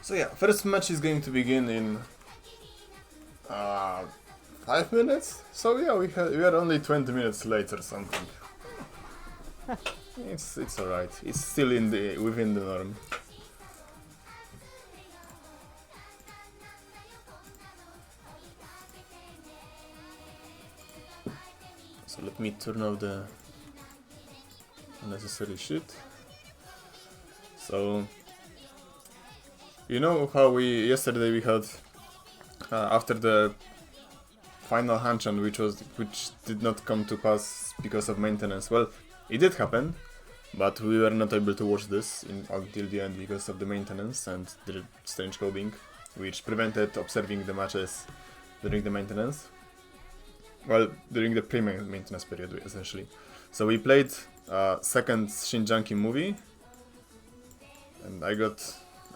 So yeah, first match is going to begin in 5 minutes. So yeah, we are only 20 minutes late or something. It's alright. It's still within the norm. So let me turn off the unnecessary shit. So you know how yesterday we had after the final Hanchan, which did not come to pass because of maintenance. Well, it did happen, but we were not able to watch this until the end because of the maintenance and the strange coding, which prevented observing the matches during the maintenance. Well, during the pre-maintenance period, essentially. So we played second Shinjanki movie, and I got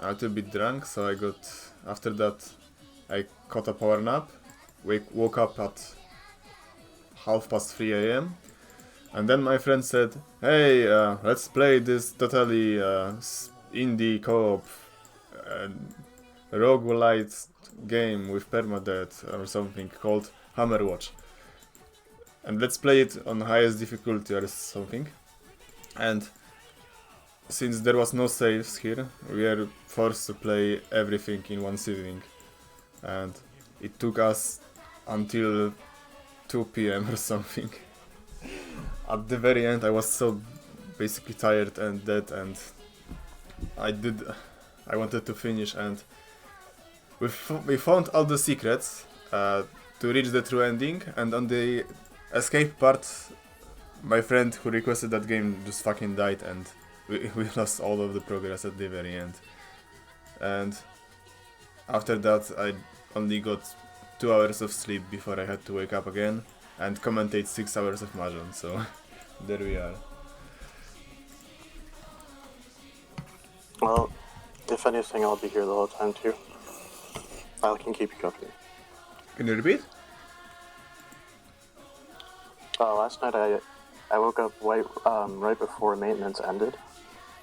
a little bit drunk, so after that I caught a power nap, woke up at 3:30 a.m. and then my friend said, hey, let's play this totally indie co-op roguelite game with permadeath or something called Hammerwatch. And let's play it on highest difficulty or something. And since there was no saves here, we are forced to play everything in one sitting. And it took us until 2 p.m. or something. At the very end I was so basically tired and dead, and I wanted to finish, and we found all the secrets to reach the true ending, and on the escape part my friend who requested that game just fucking died, and we lost all of the progress at the very end. And after that I only got 2 hours of sleep before I had to wake up again and commentate 6 hours of Mahjong, so there we are. Well, if anything, I'll be here the whole time too. I can keep you company. Can you repeat? Last night I woke up right before maintenance ended,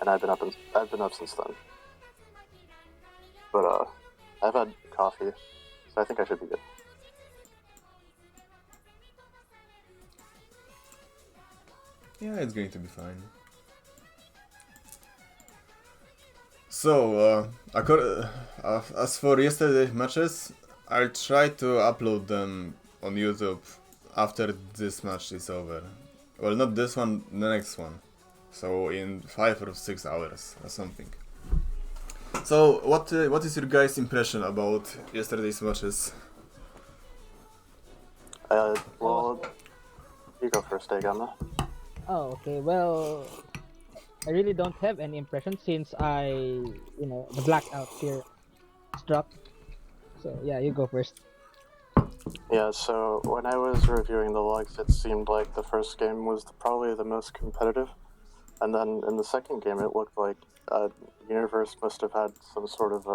and I've been up since then. But I've had coffee, so I think I should be good. Yeah, it's going to be fine. So, as for yesterday's matches, I'll try to upload them on YouTube after this match is over. Well, not this one, the next one. So in 5 or 6 hours or something. So, what is your guys' impression about yesterday's matches? Well, you go first, EIGAMMA. Oh, okay. Well, I really don't have any impression since the blackout here struck. So yeah, you go first. Yeah, so when I was reviewing the logs, it seemed like the first game was probably the most competitive. And then in the second game, it looked like Universe must have had some sort of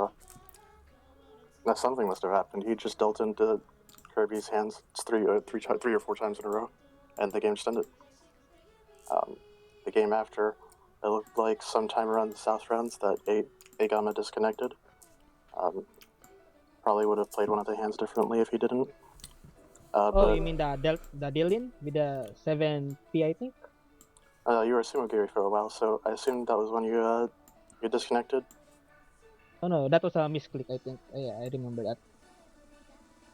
something must have happened. He just dealt into Kirby's hands 3 or 4 times in a row, and the game just ended. The game after, it looked like sometime around the South rounds that EIGAMMA disconnected. Probably would have played one of the hands differently if he didn't. But you mean the Dillion with the 7P, I think? You were Sumogiri for a while, so I assumed that was when you disconnected. Oh no, that was a misclick, I think. Yeah, I remember that.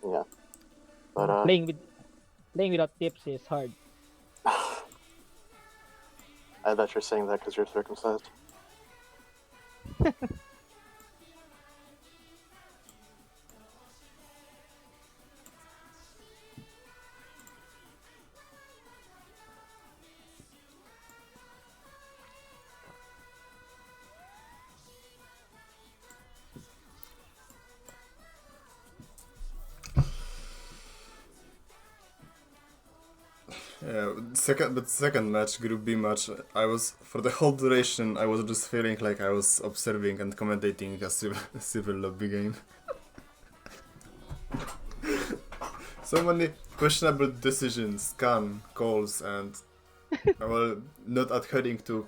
Yeah, but playing without tips is hard. I bet you're saying that because you're circumcised. Yeah, second match, Group B match, for the whole duration, I was just feeling like I was observing and commentating a civil lobby game. So many questionable decisions, scam, calls, and well, not adhering to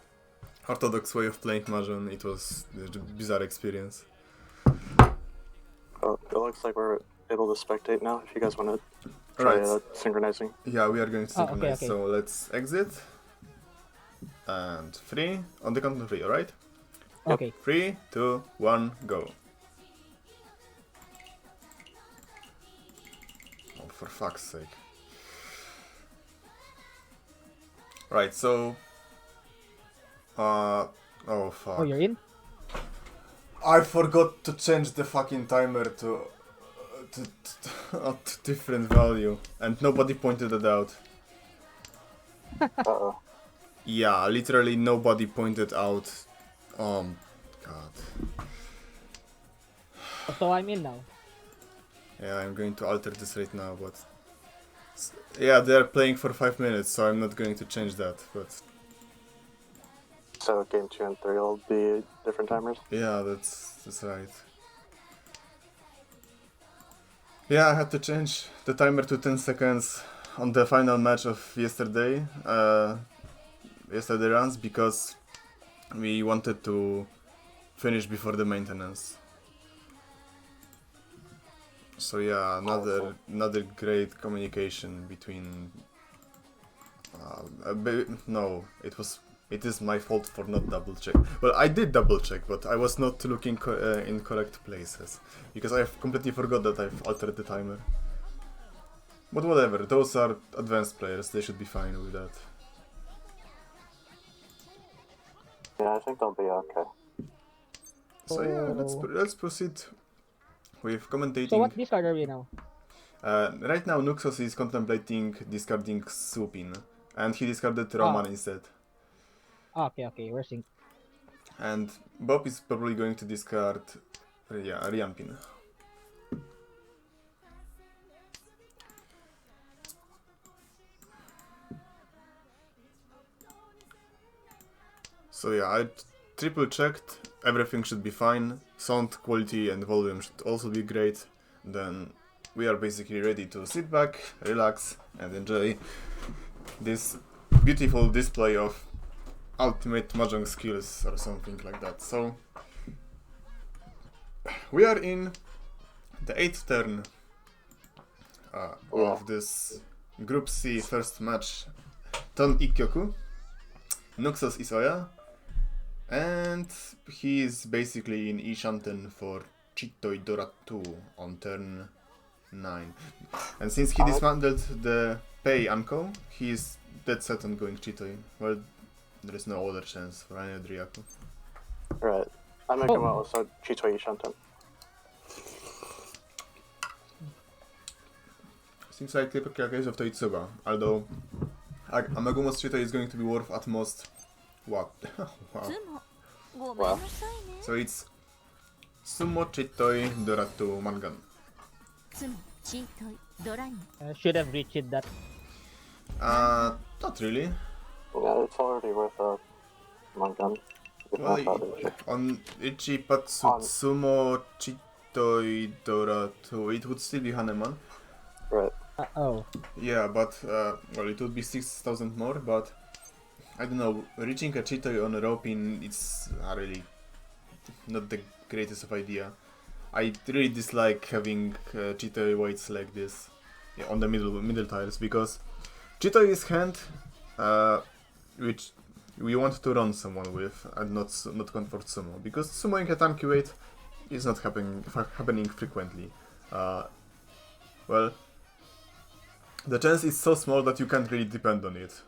orthodox way of playing Mahjong. It was a bizarre experience. Well, it looks like we're able to spectate now. If you guys want to try Right. synchronizing. Yeah, we are going to Oh, okay, synchronize. okay. So let's exit. And 3 on the count of 3, alright? Okay. 3, 2, 1, go. Oh, for fuck's sake. Right, so... oh fuck. Oh, you're in? I forgot to change the fucking timer to a different value. And nobody pointed it out. Uh-oh. Yeah, literally nobody pointed out. God. So I'm in now. Yeah, I'm going to alter this right now, but... Yeah, they're playing for 5 minutes, so I'm not going to change that, but... So game 2 and 3 will be different timers? Yeah, that's right. Yeah, I had to change the timer to 10 seconds on the final match of yesterday. Yesterday runs, because we wanted to finish before the maintenance. So yeah, another great communication between. No, it is my fault for not double check. Well, I did double check, but I was not looking in correct places because I completely forgot that I've altered the timer. But whatever, those are advanced players; they should be fine with that. Yeah, I think they'll be okay. So yeah, let's proceed with commentating. So what discard are we now? Right now, Nuxoz is contemplating discarding Supin, and he discarded Roman instead. Okay, we're synced. And Bob is probably going to discard Rianpin. So yeah, I triple checked, everything should be fine, sound quality and volume should also be great, then we are basically ready to sit back, relax and enjoy this beautiful display of ultimate mahjong skills or something like that. So we are in the 8th turn of this Group C first match. Ton Ikkyoku, Nuxoz is Oya, and he is basically in Ishanten for Chitoi Dora 2 on turn 9. And since he dismantled the Pei Anko, he is dead set on going Chitoi. Well, there is no other chance for any other Ryaku. Right. Amegumo also Chitoi Ishanten. Seems like typical case of Toitsuba, although Amegumo's Chitoi is going to be worth at most what? Wow. Wow. So it's Sumo Chitoi Dora 2 Mangan. Should have reached that. Not really. Yeah, it's already worth a Mangan. Well, on Ichipatsu Sumo Chitoi Dora 2, it would still be Haneman. Right. Yeah, but, well, it would be 6,000 more, but I don't know, reaching a Chitoi on a roping, it's really not the greatest of idea. I really dislike having Chitoi weights like this on the middle tiles, because Chitoi is hand which we want to run someone with and not comfort sumo, because sumoing a tanky weight is not happening frequently. Well, the chance is so small that you can't really depend on it.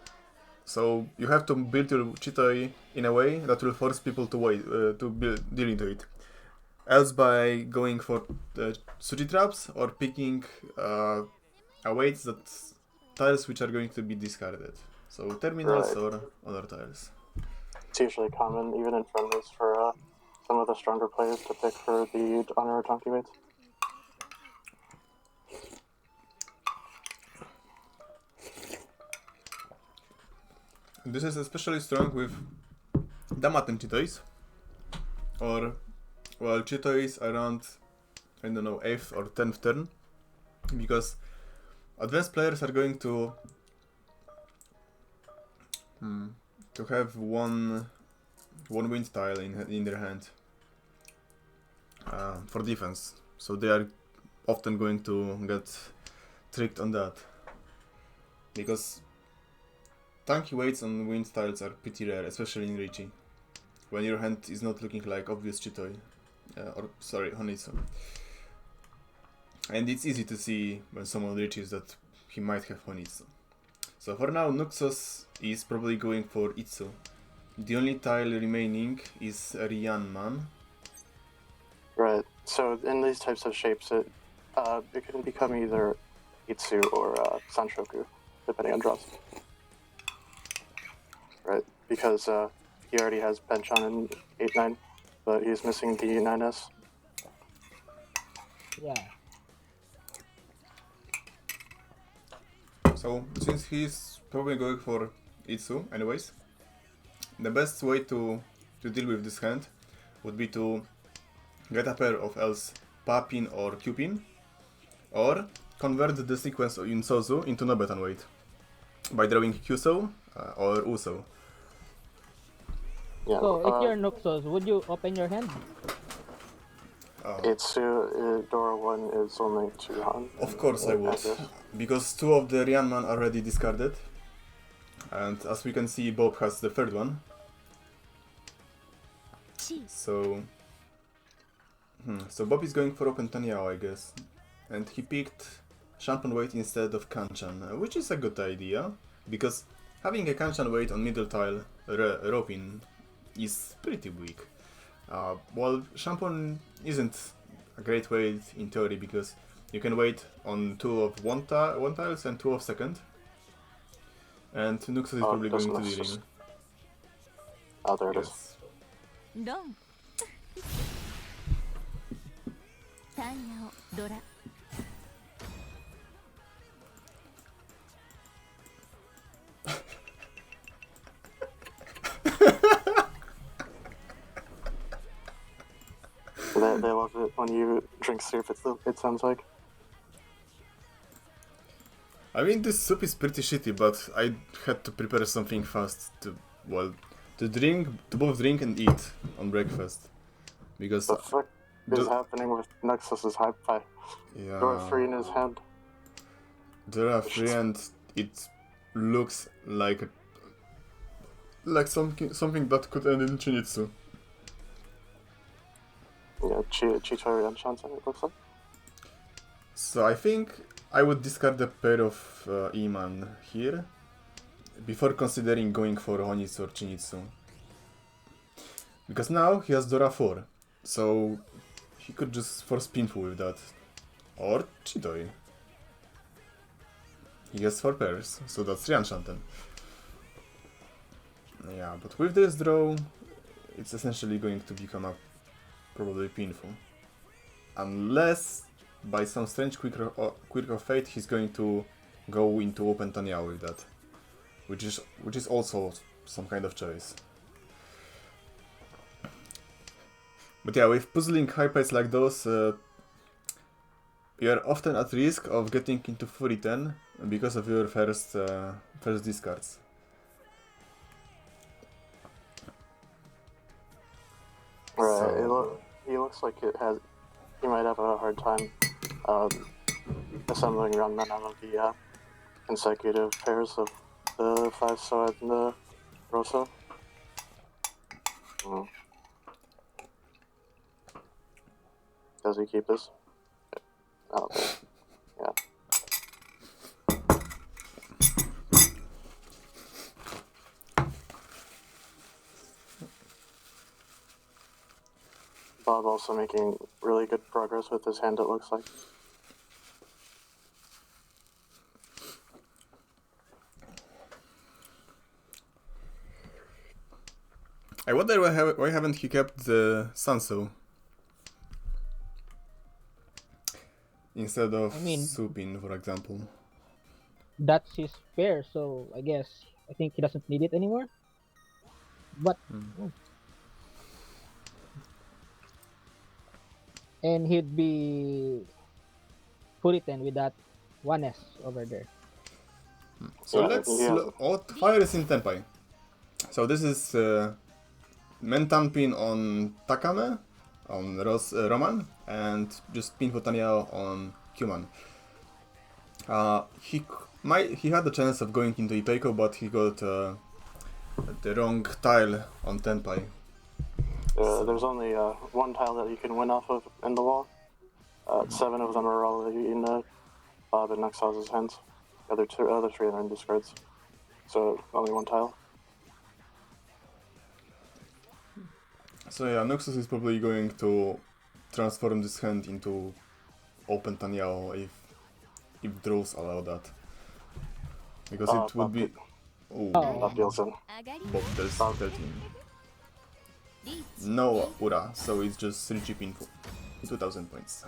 So you have to build your Chitoi in a way that will force people to deal into it. Else by going for Suji traps or picking weights tiles which are going to be discarded. So terminals or other tiles. It's usually common, even in friendlies, for some of the stronger players to pick for the honor or donkey weights. This is especially strong with Damaten Chitois, or, well, Chitois around, I don't know, 8th or 10th turn, because advanced players are going to have one wind tile in their hand for defense. so they are often going to get tricked on that. Because tanky waits on wind tiles are pretty rare, especially in Richie. When your hand is not looking like obvious Chitoy. Honitsu. And it's easy to see when someone reaches that he might have Honitsu. So for now, Nuxoz is probably going for Itsu. The only tile remaining is Ryanman. Right. So in these types of shapes, it can become either Itsu or Sanshoku, depending on drops. Right. Because he already has Benchan in 8-9, but he's missing the 9S. Yeah. So since he's probably going for Itsu anyways, the best way to deal with this hand would be to get a pair of else Pa-pin or Q-pin, or convert the sequence in Sozu into Nobetan weight by drawing Kyuso or Uso. Yeah. So if you're Nuxoz, would you open your hand? Itsu, Dora 1 is only 2 Han. Of course I would, because 2 of the Ryanman are already discarded, and as we can see, Bob has the third one. So Bob is going for Open Tanyao, I guess, and he picked Shampoo weight instead of Kanchan, which is a good idea, because having a Kanchan weight on middle tile Ropin is pretty weak. While Shampoo isn't a great weight in theory, because you can wait on 2 of one tiles and 2 of second, and Nuxoz is probably going to the ring. Oh, there it is. Dong. Tanyao Dora. They love it when you drink soup, it sounds like. I mean, this soup is pretty shitty, but I had to prepare something fast to both drink and eat on breakfast. Because... The fuck is happening with Nuxoz's Hi-Fi? Yeah... Dora 3 in his hand. Dora 3 and it looks like something that could end in Chinitsu. Yeah, Chitory and Shansen, it looks like. So I think I would discard a pair of Iman here before considering going for Honitsu or Chinitsu. Because now he has Dora 4, so he could just force Pinfu with that. Or Chitoi. He has 4 pairs, so that's Ryan Shanten. Yeah, but with this draw, it's essentially going to become a probably Pinfu. Unless, by some strange quirk of fate, he's going to go into Open Tanyao with that. Which is also some kind of choice. But yeah, with puzzling high price like those, you are often at risk of getting into Fury 10 because of your first discards. Right, So... he looks like he might have a hard time assembling Runman out of the consecutive pairs of the 5 Soed and the Rosso. Does he keep this? Oh, okay. Yeah. Bob also making really good progress with his hand, it looks like. I wonder why haven't he kept the Sanso instead of Supin, for example. That's his pair, so I think he doesn't need it anymore. But and he'd be Puritan with that 1S over there. So let's fire is in Tenpai. So this is Mentan pin on Takame, on Roman, and just pin Tanya on Human. He had the chance of going into Ipeiko, but he got the wrong tile on Tenpai. There's only one tile that you can win off of in the wall. 7 of them are already in Bob and Nuxoz's hands. The other 3 are in discards. So only one tile. So yeah, Nuxoz is probably going to transform this hand into open Tanyao if draws allow that. Because it would be... Ooh, Bob deals in. Bob deals 13. No Ura, so it's just 3 chip info. 2000 points.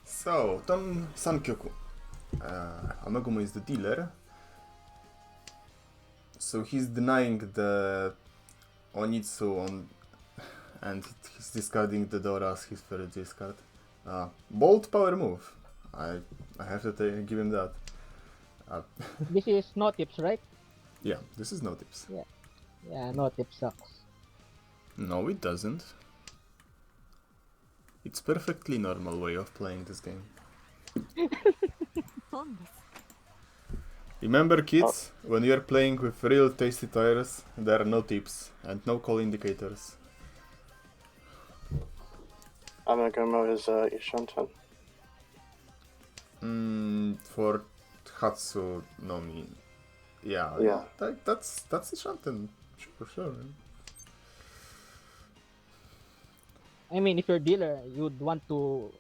So, Ton Sankyoku. Amegumo is the dealer. So he's denying the Onitsu on, and he's discarding the Dora as his first discard. Bold power move. I have to give him that. This is no tips, right? Yeah, this is no tips. Yeah, no tips sucks. No, it doesn't. It's perfectly normal way of playing this game. Remember, kids, when you're playing with real tasty tires, there are no tips and no call indicators. Amegumo is Ishunten. For Hatsu Nomi, yeah. That's Ishanten, sure. I mean, if you're a dealer, you'd want to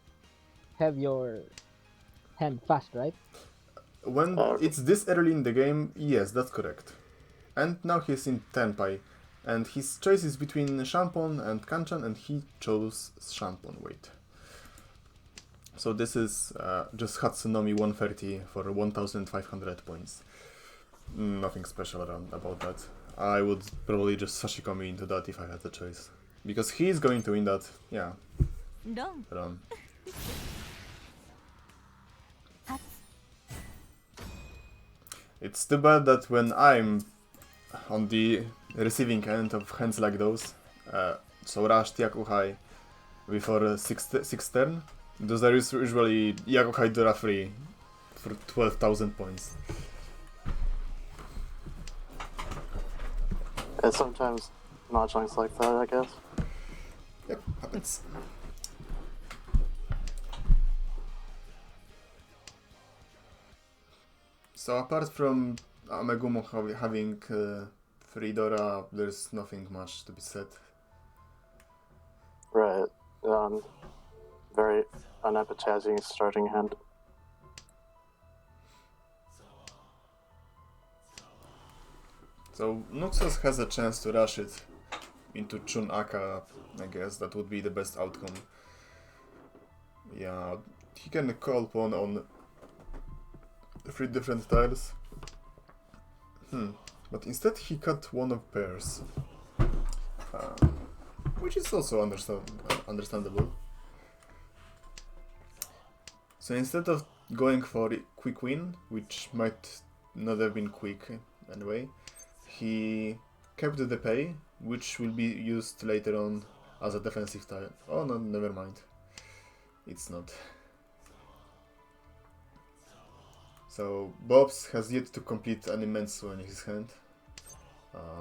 have your hand fast, right? When it's this early in the game, yes, that's correct. And now he's in Tenpai, and his choice is between Shampon and Kanchan, and he chose Shampon, wait. So this is just Hatsunomi 130 for 1500 points. Nothing special about that. I would probably just Sashikomi into that if I had the choice. Because he's going to win that, yeah. Run. It's too bad that when I'm on the receiving end of hands like those, so Rush, Yakuhai, before 6th turn, those are usually Yakuhai Dora free for 12,000 points. And sometimes mahjong's like that, I guess. Yep, happens. So apart from Amegumo having free Dora, there's nothing much to be said. Right. Very unappetizing starting hand. So Nuxoz has a chance to rush it into Chun Aka, I guess that would be the best outcome. Yeah, he can call upon on 3 different tiles. But instead he cut one of pairs. Which is also understandable. So instead of going for a quick win, which might not have been quick anyway, he kept the pay, which will be used later on as a defensive tile. Oh no, never mind. It's not. So Bob's has yet to complete an Immenso in his hand.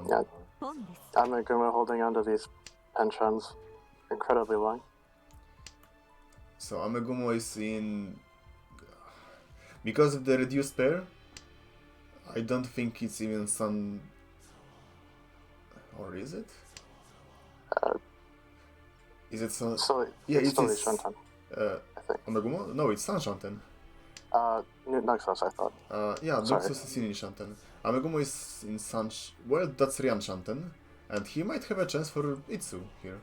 Yeah. Amegumo holding onto these pensions incredibly long. So Amegumo is in... Because of the reduced pair, I don't think it's even some... Or is it? Is it some... Yeah, it's still Shantan, I think. Amegumo? No, it's San Shanten. Nuxoz, I thought. Yeah, Sorry. Nuxoz is in Shanten. Amegumo is in well, that's Ryan Shanten. And he might have a chance for Itsu here.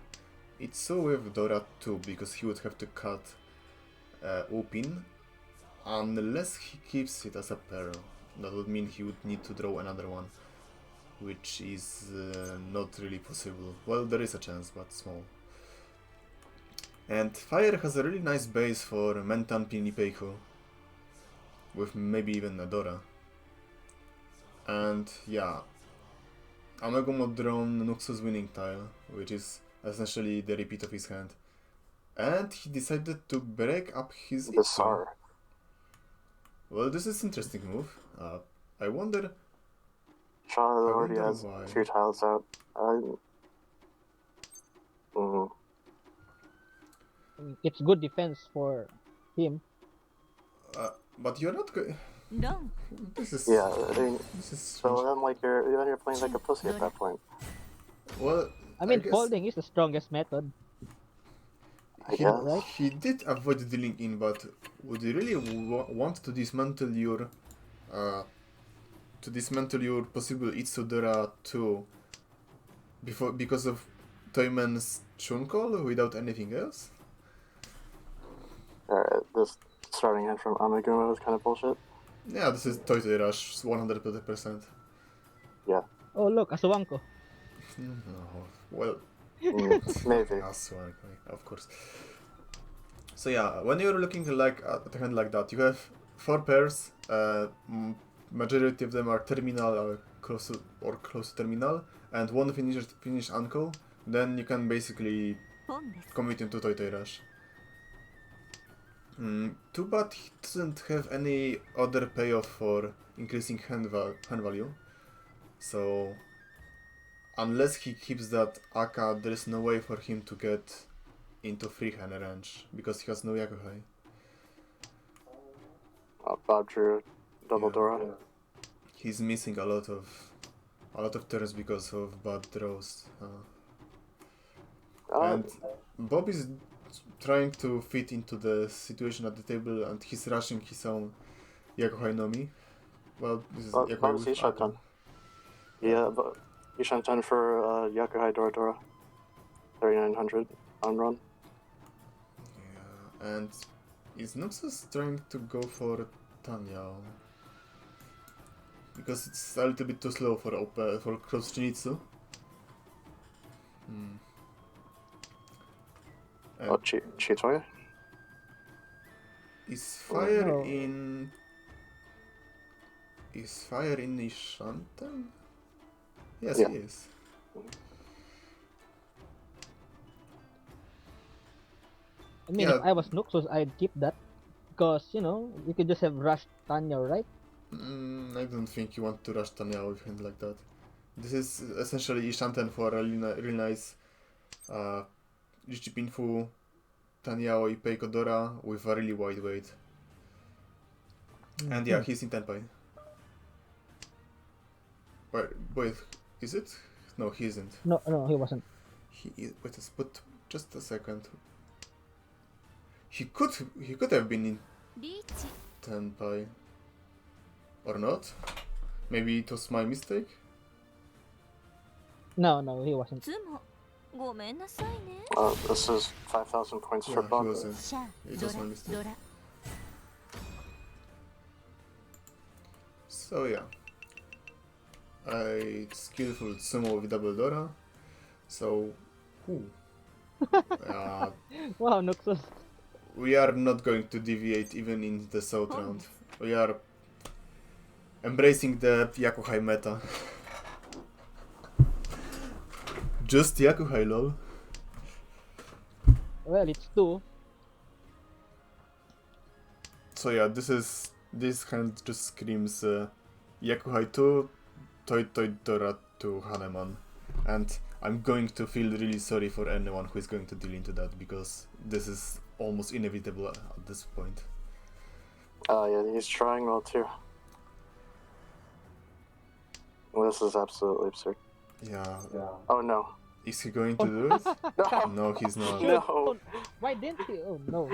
Itsu with Dora 2, because he would have to cut Upin. Unless he keeps it as a pair. That would mean he would need to draw another one. Which is not really possible. Well, there is a chance, but small. And Fire has a really nice base for Mentan Pinipeiku. With maybe even a Dora. And yeah, Amegumo drawn Nuxoz winning tile, which is essentially the repeat of his hand. And he decided to break up his Itsu. Bizarre. Well, this is interesting move. I wonder Sean I already wonder has why. 2 tiles out. It's good defense for him. But you're not going. ドン This is Yeah, I mean, this is so strange. then you're playing like a pussy at that point. Well, I mean, guess folding is the strongest method. I he, guess. Right? he did avoid dealing in, but would you really want to dismantle your possible Itsudora too because of Toyman's Chunkol without anything else? Alright, this starting hand from Amegumo is kind of bullshit. Yeah, this is Toy Rush 100%. Yeah. Oh look, Asuanko. No, well, Maybe. of course. So yeah, when you're looking like at a hand like that, you have 4 pairs. Majority of them are terminal or close to terminal, and one finish uncle. Then you can basically ポンです commit into Toy Rush. Too bad he doesn't have any other payoff for increasing hand value. So unless he keeps that Aka, there is no way for him to get into free hand range because he has no Yakuhai. Bob drew double Yeah. Dora. He's missing a lot of turns because of bad draws. And Bob is trying to fit into the situation at the table, and he's rushing his own Yakuhai Nomi. Well, this is Yakuhai Bob's with Aka. Ishantan. Yeah, but Ishantan for Yakuhai Dora Dora. 3900 on run. Yeah, and is Nuxoz trying to go for Tanyao? Because it's a little bit too slow for Cross Chinitsu. And Oh, Chitoya? is fire no. in... Is fire in Ishanten? Yes, Yeah. he is. I mean, Yeah. if I was Nuxoz, I'd keep that. Because, you know, you could just have rushed Tanya, right? I don't think you want to rush Tanya with hand like that. This is essentially Ishanten for a really nice Ichipinfu, Tanyao, Ipei Kodora with a really wide weight. And yeah, he's in Tenpai. Wait, is it? No, he isn't. No, he wasn't. He is. Wait, but just a second. He could have been in リーチ Tenpai. Or not? Maybe it was my mistake? No, he wasn't. つもごめんなさいね This is 5,000 points Yeah, for he Bob. wasn't. シャ It ド was ラ my mistake. ドラ So yeah. I skillful sumo with double Dora. So, Wow, Nuxoz. we are not going to deviate even in the South round. We are embracing the Yakuhai meta. Just Yakuhai, lol. Well, it's 2. So yeah, this hand just screams Yakuhai 2, Toy Dora to Haneman. And I'm going to feel really sorry for anyone who is going to deal into that, because this is almost inevitable at this point. Yeah, he's trying well too. This is absolutely absurd. Yeah. Oh no. Is he going to do it? No! No, he's not. No! Why didn't he? Oh no.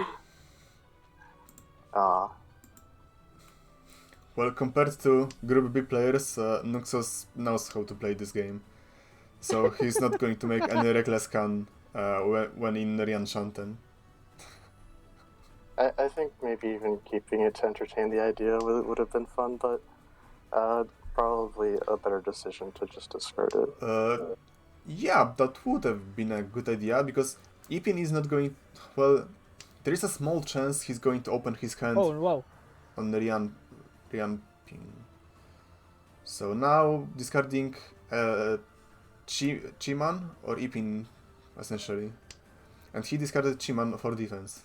Well, compared to Group B players, Nuxoz knows how to play this game. So he's not going to make any reckless can when in Rian Shanten. I think maybe even keeping it to entertain the idea would have been fun, but probably a better decision to just discard it. Yeah, that would have been a good idea, because Ipin is not going... Well, there is a small chance he's going to open his hand Oh wow. on Rian Ping. So now discarding Chiman or Ipin, essentially. And he discarded Chiman for defense.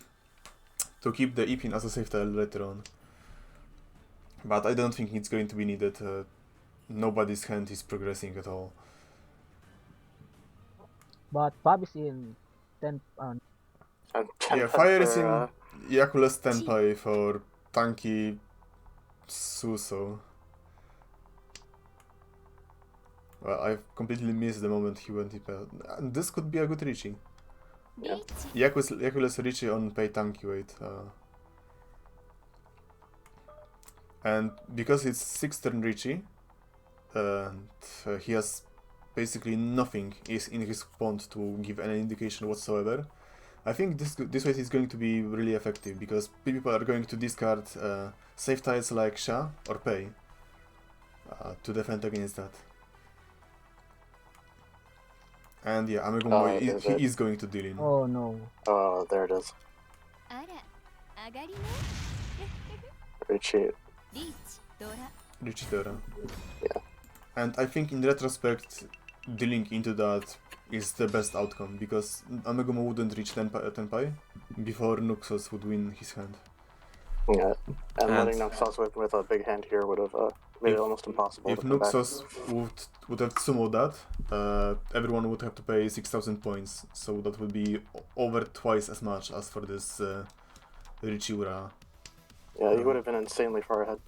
To keep the Ipin as a safe tile later on. But I don't think it's going to be needed. Nobody's hand is progressing at all. But Bob is in 10. And Yeah, Fire is in Yakula's Tenpai for tanky Suso. Well, I've completely missed the moment he went Impel. This could be a good Richie. Yeah. Yakula's Richie on pay tanky weight. And because it's 6th turn Richie, and he has basically nothing is in his pond to give any indication whatsoever, I think this weight is going to be really effective, because people are going to discard safe tiles like Sha or Pei to defend against that. And yeah, Amegumo, he is going to deal in. Oh no. Oh, there it is. あら、上がりね。 Richie. リーチ、ドラ。 Richidora. Yeah. And I think in retrospect, dealing into that is the best outcome, because Amegumo wouldn't reach Tenpai before Nuxoz would win his hand. Yeah. And letting Nuxoz with a big hand here would have made it almost impossible If to come back. Nuxoz would have summoned that, everyone would have to pay 6,000 points, so that would be over twice as much as for this Richiura. Yeah, he would have been insanely far ahead.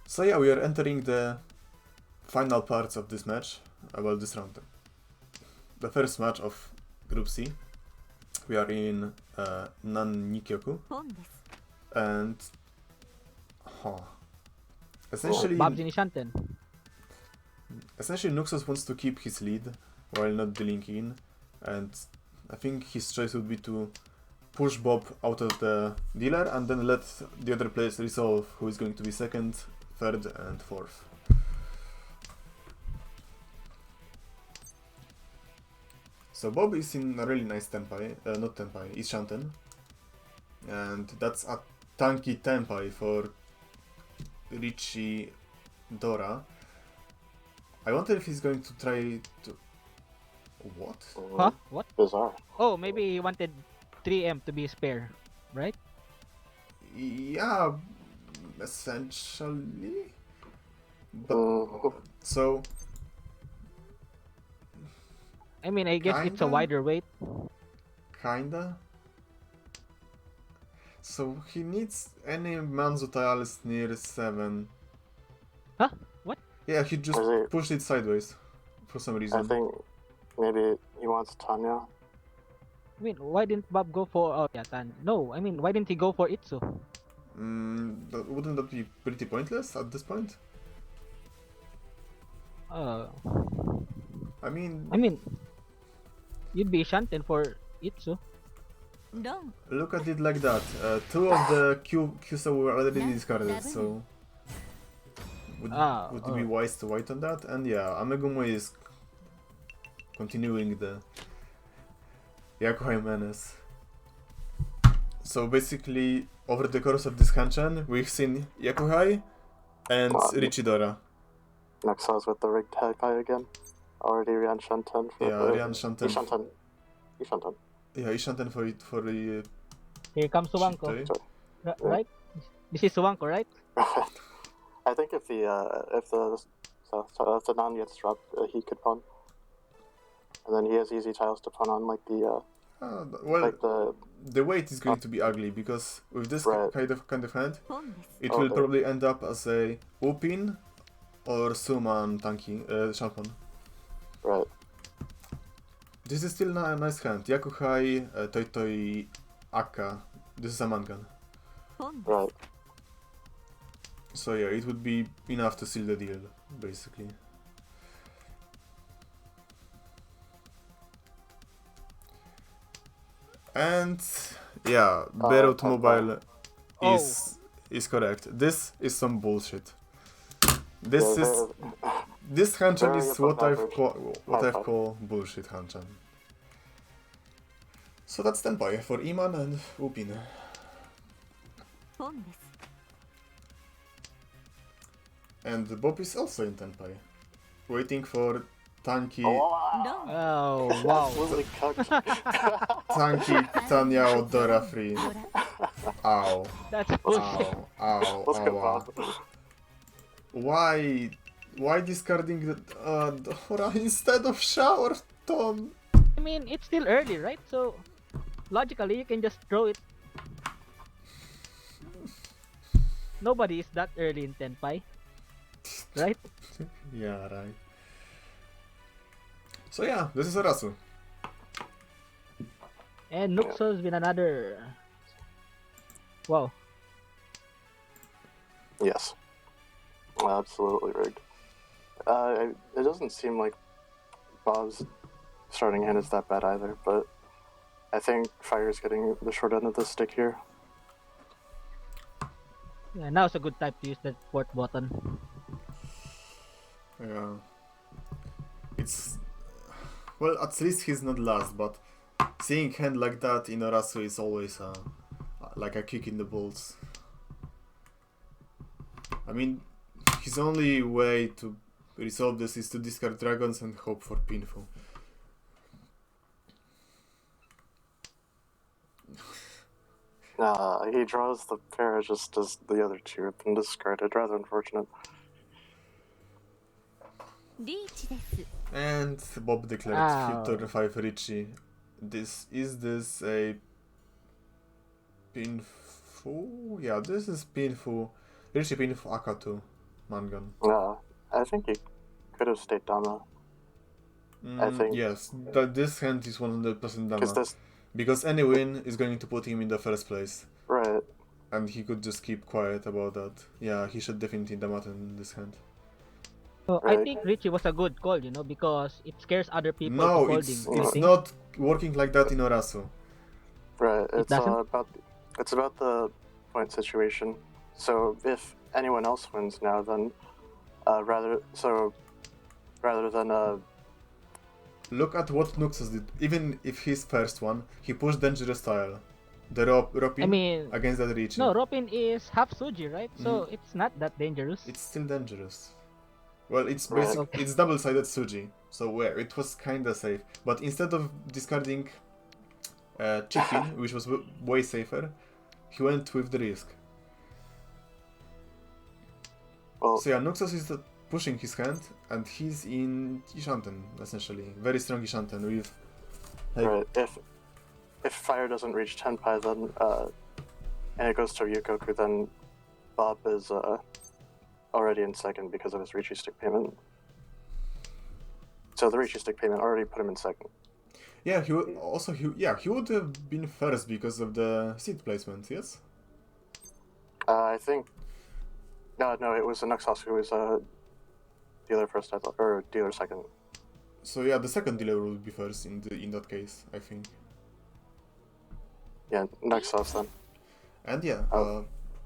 So yeah, we are entering the final parts of this match, well, this round. The first match of Group C. We are in Nannikyoku, ポンです。and essentially, Bob's in Ishanten. essentially Nuxoz wants to keep his lead while not dealing in, and I think his choice would be to push Bob out of the dealer and then let the other players resolve who is going to be second, third, and fourth. So Bob is in a really nice Tenpai, not Tenpai, Ishanten, and that's a tanky Tenpai for Richie Dora. I wonder if he's going to try to... What? Huh? What? Bizarre. Oh, maybe he wanted 3M to be spare, right? Yeah, essentially. But, Mhm. so, I mean, I guess it's a Kinda. wider weight. kinda. So he needs any Manzo tiles near 7. Huh? What? Yeah, he just Is it- pushed it sideways for some I reason. think maybe he wants Tanya. I mean, why didn't Bob go for... Oh, yeah, Tan. No, I mean, why didn't he go for Itsu? Wouldn't that be pretty pointless at this point? I mean, You'd be Shanten for Itsu. ロン、 look at it like that. Two of the QSO were already discarded, so would it be wise to wait on that? And yeah, Amegumo is continuing the Yakuhai menace. So basically, over the course of this Hanchan, we've seen Yakuhai and Richidora. Nuxoz with the rigged Taipai again. Already Rian Shanten. Yeah, Rian Shanten. Ishanten. Ishanten. Yeah, Ishanten for the Here comes Suwanko. Shitoi. Right? This is Suwanko, right? I think if the non gets dropped, he could pawn. And then he has easy tiles to pawn on, like the well, like the weight is going to be ugly, because with this Right. kind of hand, ポンです。 it Oh, will okay. probably end up as a Upin or Suman tanky Shampan. right. This is still a nice hand. Yakuhai, Toitoi, Akka. This is a mangan. ポンです。 Right. So yeah, it would be enough to seal the deal, basically. And yeah, Beirut Mobile is correct. This is some bullshit. This is this Hanchan very is what above I've average. called bullshit Hanchan. So that's Tenpai for Iman and Upin. ポンです。And Bob is also in Tenpai, waiting for Tanky, Don't. Oh, wow. Absolutely cooked. Tanky Tanyao Dora free. Ow, That's bullshit. ow, Let's go, ow. Bob. Why discarding the Dora instead of Shower Tom? I mean, it's still early, right? So, logically, you can just throw it. Nobody is that early in Tenpai, right? Yeah, right. So yeah, this is Arasu. And Nuxoz with another. Wow. Yes. Absolutely rigged. It doesn't seem like Bob's starting hand is that bad either, but I think Fire's getting the short end of the stick here. Yeah, now's a good time to use the fourth button. Yeah. It's... Well, at least he's not last, but seeing hand like that in Arasu is always like a kick in the balls. I mean, his only way to resolve this is to discard dragons and hope for pinfall. He draws the pair just as the other two have been discarded. Rather unfortunate. リーチです。 And Bob declared Ow. turn 5 Richie. Is this a pinfall? Yeah, this is pinfall. Richie pinfall Akatu Mangan. I think he could have stayed Dama. I think- Yes, this hand is 100% Because Dama. this... Because any win is going to put him in the first place. Right. And he could just keep quiet about that. Yeah, he should definitely Dama in this hand. So I Right. think Richie was a good call, you know, because it scares other people to No, folding. it's I think. not working like that in Orasu. Right. It's doesn't? about the point situation. So if anyone else wins now, then rather than Look at what Nuxoz did. Even if his first one, he pushed dangerous style. The Ropin I mean, against that Richie. no, Ropin is half Suji, right? So it's not that dangerous. It's still dangerous. Well, it's Right. basic. Okay. It's double-sided Suji, so where it was kinda safe. But instead of discarding chicken, which was way safer, he went with the risk. well, So yeah, Nuxoz is pushing his hand, and he's in Ishanten essentially, very strong Ishanten with. Like, right. If Fire doesn't reach Tenpai, then and it goes to Yukoku, then Bob is already in second because of his Richi stick payment. So the Richi stick payment already put him in second. Yeah, he would also he would have been first because of the seat placement. Yes. I think. No, it was Nuxoz who was dealer first, I thought, or dealer second. So yeah, the second dealer would be first in that case, I think. Yeah, Nuxoz then. And yeah,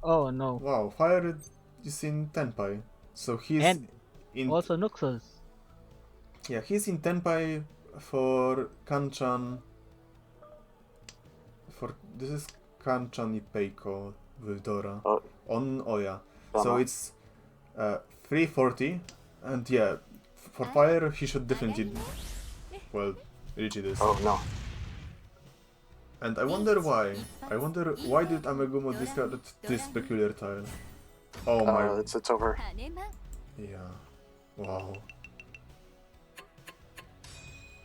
Oh no. wow, Fire is in Tenpai, so he's And in. Also Nuxoz. Yeah, he's in Tenpai for Kanchan. For this is Kanchan Ipeiko with Dora Oh. on Oya. So Uh-huh. it's 340, and yeah, for Fire he should definitely reach this. Oh no. And I wonder why. I wonder why did Amegumo discard this peculiar tile? Oh my. It's over. 羽間 Yeah. Wow.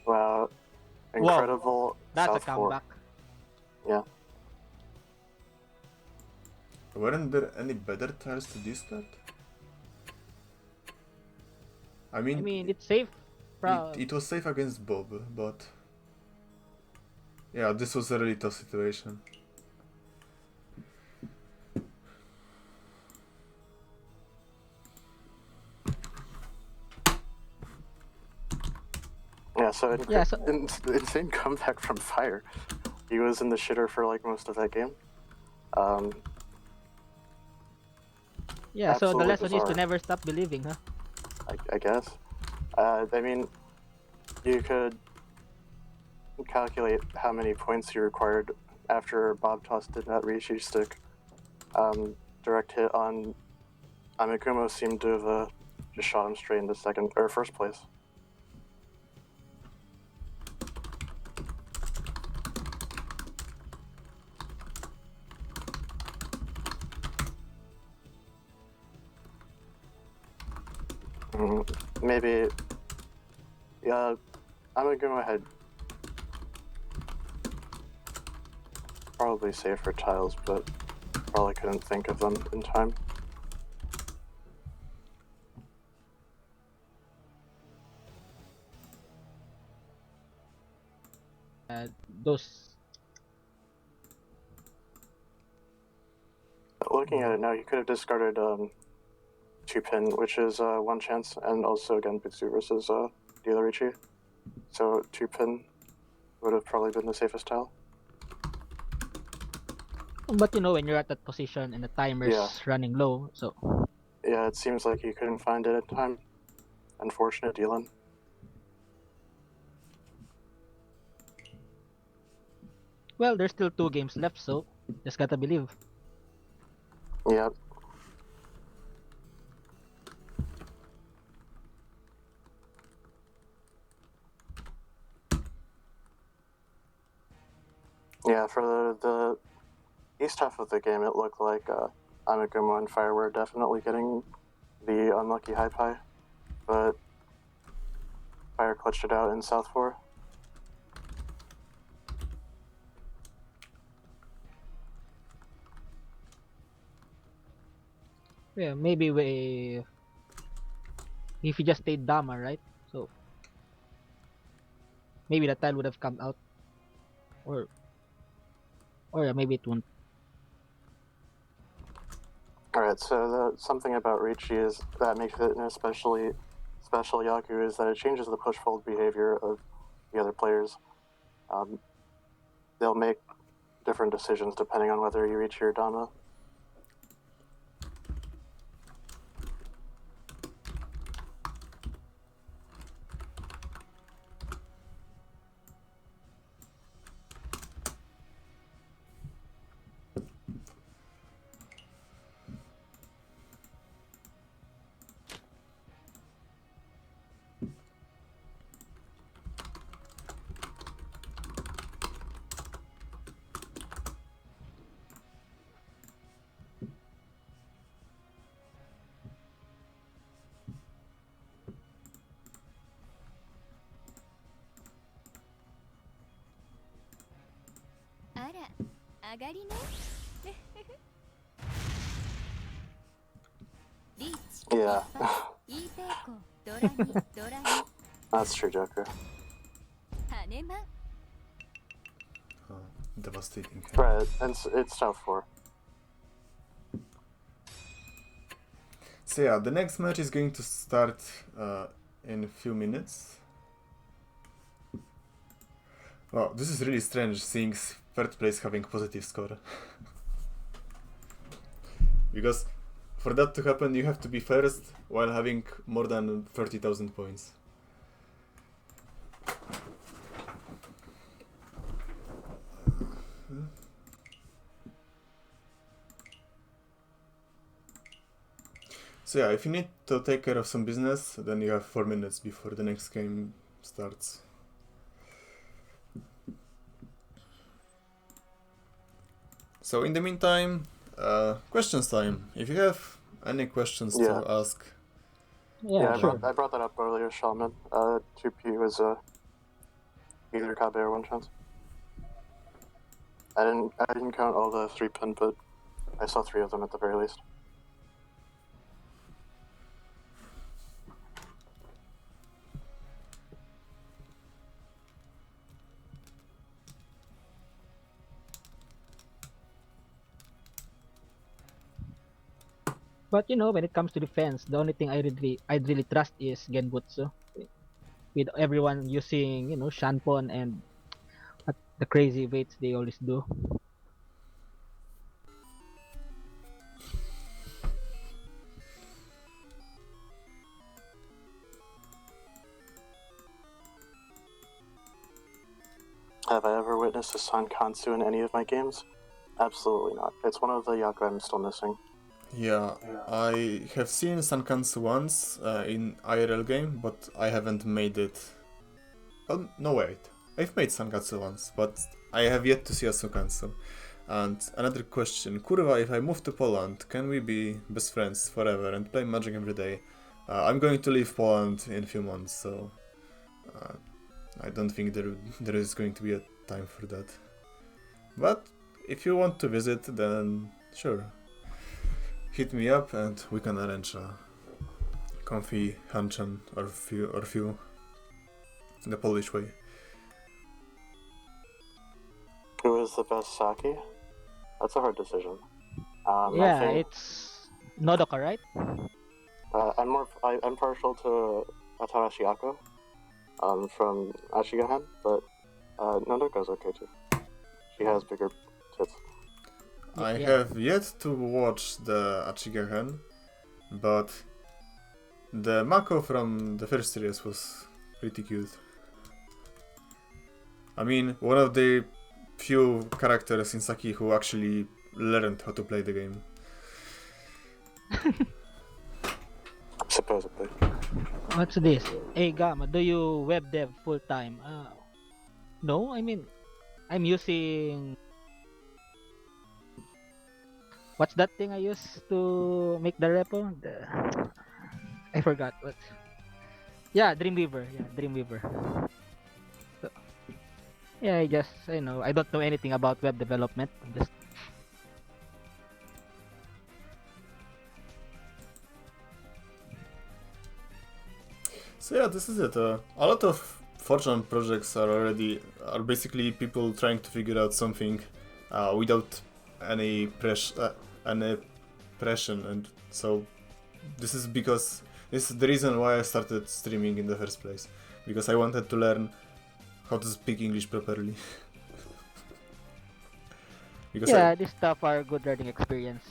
Wow. Incredible. That's South a comeback. Yeah. Weren't there any better tiles to discard? I mean, it's safe. it was safe against Bob, but yeah, this was a really tough situation. Yeah, so, Yeah, insane comeback from Fire. He was in the shitter for like most of that game. Yeah, so the Absolutely lesson is to bizarre. never stop believing, huh? I guess. I mean, you could calculate how many points you required after Bob tossed in that Rishi stick. Direct hit on Amegumo seemed to have just shot him straight into second or first place. Maybe, yeah, Amegumo had probably safer tiles, but probably couldn't think of them in time. Those. Looking at it now, you could have discarded 2-pin, which is one chance, and also again Bitsu versus Dealerichi. So 2-pin would have probably been the safest tile. But you know, when you're at that position and the timer's Yeah. running low, so Yeah, it seems like you couldn't find it at time. Unfortunate, Dylan. well, there's still 2 games left, so just gotta believe. Yeah. Yeah, for the east half of the game, it looked like Amegumo and Fire were definitely getting the unlucky high pie, but Fire clutched it out in South 4. Yeah, maybe if he just stayed Dama, right? So maybe the tile would have come out, or maybe it won't. Alright, so something about Ricci is that makes it an especially special Yaku is that it changes the push-fold behavior of the other players. They'll make different decisions depending on whether you reach your Dama. Yeah. That's true, Joker. Oh, devastating. Right, and it's South 4. So yeah, the next match is going to start in a few minutes. Wow, this is really strange seeing third place having positive score. Because for that to happen you have to be first while having more than 30,000 points. So yeah, if you need to take care of some business, then you have 4 minutes before the next game starts. So in the meantime, questions time. If you have any questions Yeah. to ask. Yeah, sure. I brought that up earlier, Shaman. 2P was either Kabe or one chance. I didn't count all the 3-pin, but I saw 3 of them at the very least. But you know, when it comes to defense, the only thing I'd really trust is Genbutsu. With everyone using, you know, Shanpon and what the crazy weights they always do. Have I ever witnessed a Sankansu in any of my games? Absolutely not. It's one of the Yaku I'm still missing. Yeah, I have seen Sankansu once in IRL game, but I haven't made it. Oh, no wait. I've made Sankatsu once, but I have yet to see a Sankansu. And another question, Kurwa, if I move to Poland, can we be best friends forever and play Magic every day? I'm going to leave Poland in a few months, so uh, I don't think there is going to be a time for that. But if you want to visit, then sure. Hit me up and we can arrange a comfy hanchan or few the Polish way. Who is the best sake? That's a hard decision. I Yeah, think it's Nodoka, right? I'm partial to Atarashi Ako from Achigahan, but Nodoka's okay too. She has bigger tits. I Yeah. have yet to watch the Achigahen, but the Mako from the first series was pretty cute. I mean, one of the few characters in Saki who actually learned how to play the game. Supposedly. What's this? Hey Gamma, do you web dev full time? No, I mean, I'm using. What's that thing I use to make the repo? I forgot what. Yeah, Dreamweaver. Yeah, Dreamweaver. So, yeah, I don't know anything about web development. I'm just So yeah, this is it. A lot of Fortran projects are basically people trying to figure out something without any any pressure, and so this is the reason why I started streaming in the first place, because I wanted to learn how to speak English properly. Because yeah, this stuff are good learning experience.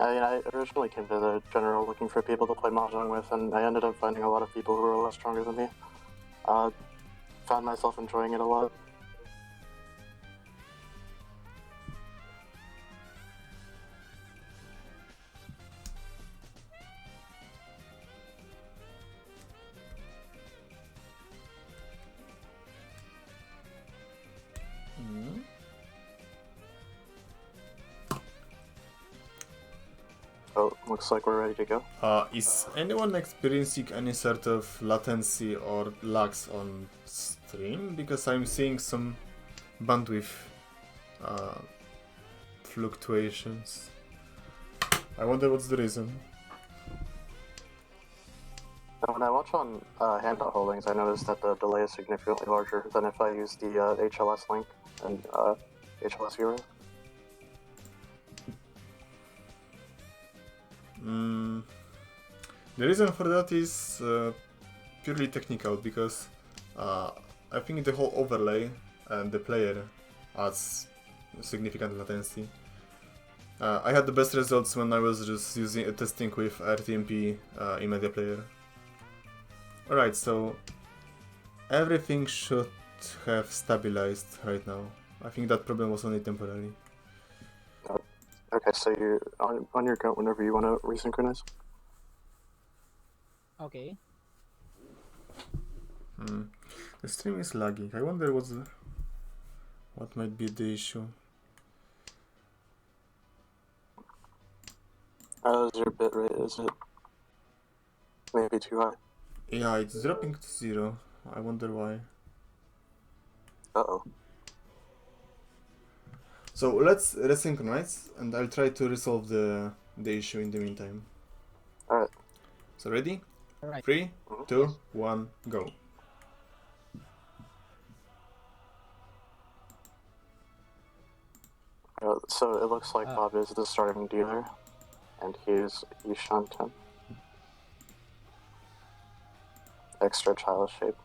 I mean, I originally came to the general looking for people to play mahjong with, and I ended up finding a lot of people who were a lot stronger than me. Found myself enjoying it a lot. Mhm. So looks like we're ready to go. Is anyone experiencing any sort of latency or lags on stream? Because I'm seeing some bandwidth uh, fluctuations. I wonder what's the reason. When I watch on handout holdings, I noticed that the delay is significantly larger than if I use the HLS link and HLS viewer. The reason for that is purely technical, because I think the whole overlay and the player adds significant latency. I had the best results when I was just testing with RTMP in Media Player. Alright, so everything should have stabilized right now. I think that problem was only temporary. Okay, so you on your account whenever you want to resynchronize. Okay. The stream is lagging. I wonder what might be the issue. How's your bitrate? Is it maybe too high? Yeah, it's dropping to 0. I wonder why. Uh-oh. So let's resynchronize, and I'll try to resolve the issue in the meantime. Alright. So ready? Alright. 3, 2, 1, go. So it looks like Bob is the starting dealer, and he's Yushanten. Extra child shape.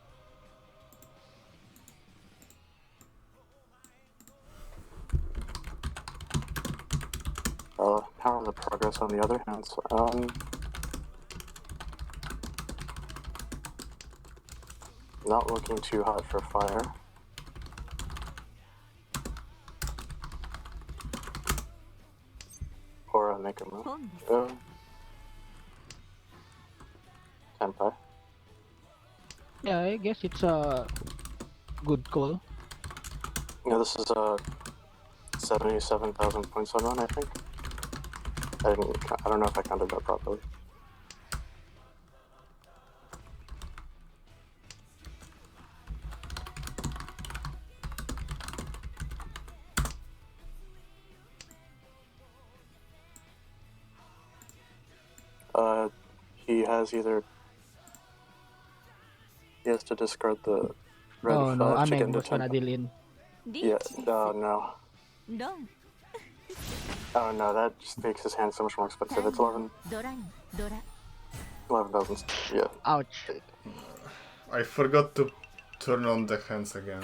How are the progress on the other hands? Not looking too hot for fire. Amegumo. 本です。 Tenpai. Yeah, I guess it's a good call. Yeah, this is 77,000 points on run, I think. I don't know if I counted that properly. He has to discard the red Oh no, 5 to get into Amegumo's gonna Tenpai. deal in. リ Yeah, ーチです。 no. ロン、 Oh no, that just makes his hand so much more タ expensive. イ It's ム、ドライ、ドラ。 11,000. Yeah. Ouch. I forgot to turn on the hands again.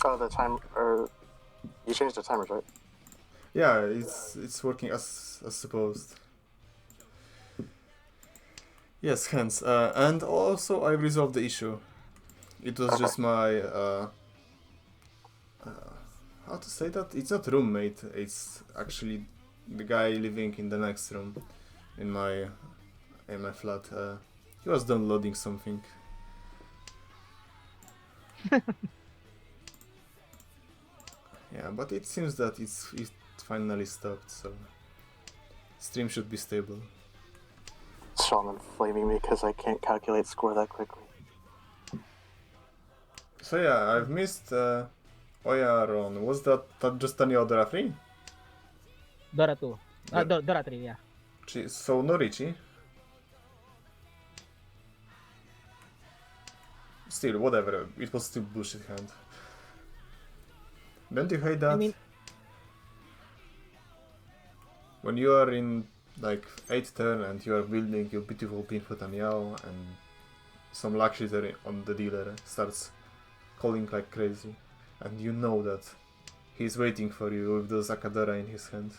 Oh, the time, or you changed the timers, right? Yeah, it's working as supposed. Yes, hands. And also I resolved the issue. It was just my how to say that? It's not roommate. It's actually the guy living in the next room in my flat. He was downloading something. Yeah, but it seems that it finally stopped, so stream should be stable. Shaman flaming me because I can't calculate score that quickly. So yeah, I've missed Oya Ron. Was that just Tanya Dora 3? Dora 2. Yeah. Dora 3, yeah. So no Richie. Still, whatever. It was still bullshit hand. Don't you hate that? I mean, when you are in like 8th turn and you are building your beautiful pin for Tanyao and some luck shitter on the dealer starts calling like crazy and you know that he's waiting for you with the Zakadora in his hand.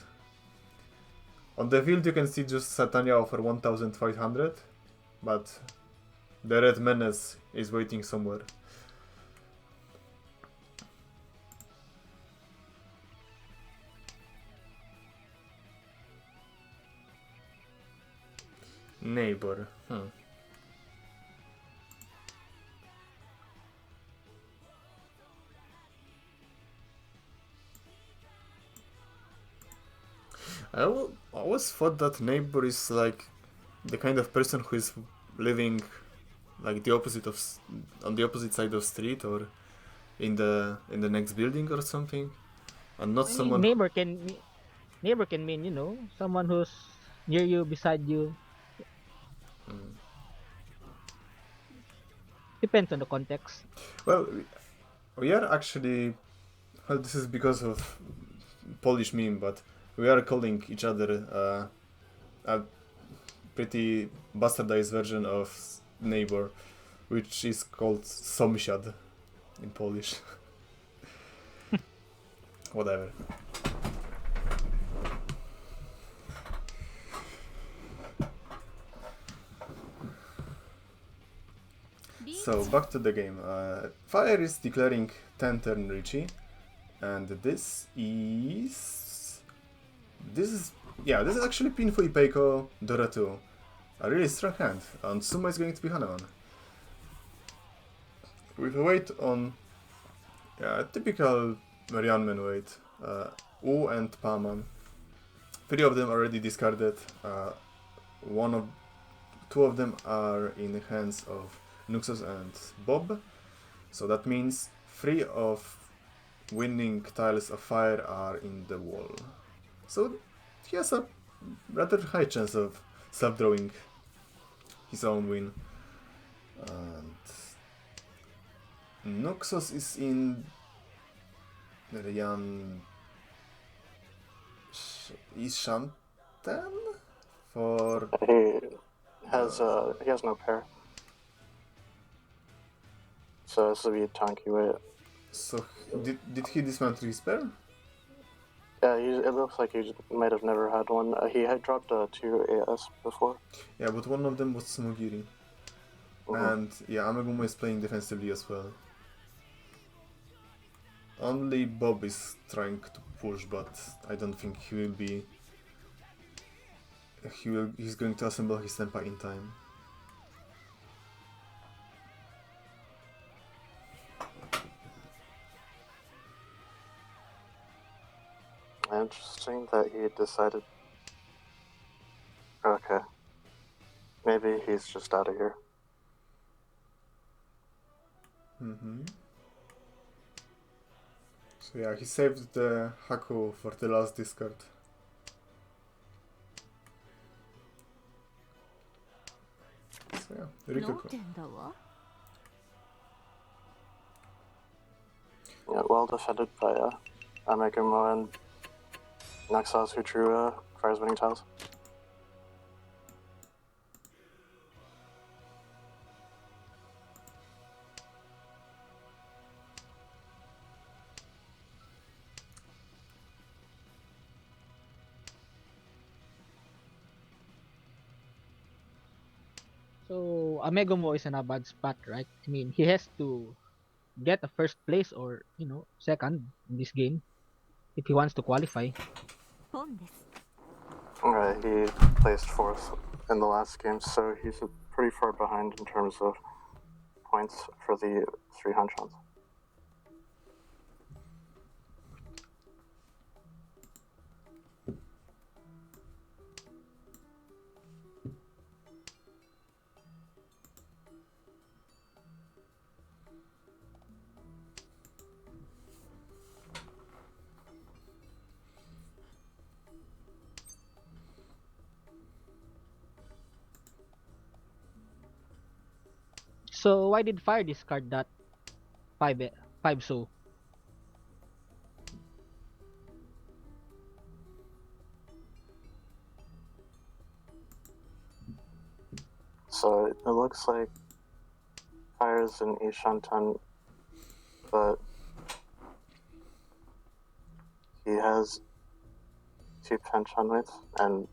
On the field you can see just Tanyao for 1500, but the red menace is waiting somewhere. Neighbor. I always thought that neighbor is like the kind of person who is living like the opposite of on the opposite side of street or in the next building or something, and not I mean, someone. neighbor can mean, you know, someone who's near you, beside you. Depends on the context. Well, we are actually. Well, this is because of Polish meme, but we are calling each other a pretty bastardized version of neighbor, which is called sąsiad in Polish. Whatever. So back to the game. Fire is declaring 10 turn Richie, and this is actually Pinful Ipeiko Dora 2. A really strong hand, and Sumo is going to be Hanaman. With a weight on typical Marianman weight, U and Paman. 3 of them already discarded. Two of them are in the hands of Nuxoz and Bob, so that means 3 of winning tiles of fire are in the wall. So he has a rather high chance of self-drawing his own win. And Nuxoz is in Rian Ishanten for He has no pair. So this will be a tanky way. So did he dismantle his pair? Yeah, it looks like he might have never had one. He had dropped 2 AS before. Yeah, but one of them was Tsumogiri. And yeah, Amegumo is playing defensively as well. Only Bob is trying to push, but I don't think he will be he's going to assemble his senpai in time. Interesting that he decided. Okay. Maybe he's just out of here. So yeah, he saved the Haku for the last discard. So yeah, 脳 Rikuku. 天だわ Yeah, well defended by Amegumo and Nuxoz, who drew Fire's winning tiles. So Amegumo is in a bad spot, right? I mean, he has to get a first place or second in this game if he wants to qualify. 本です Okay, he placed fourth in the last game, so he's pretty far behind in terms of points for the 3 Hanchons. So why did Fire discard that 5 so? So it looks like Fire's an Ishantan, but he has 2 Penchonmates and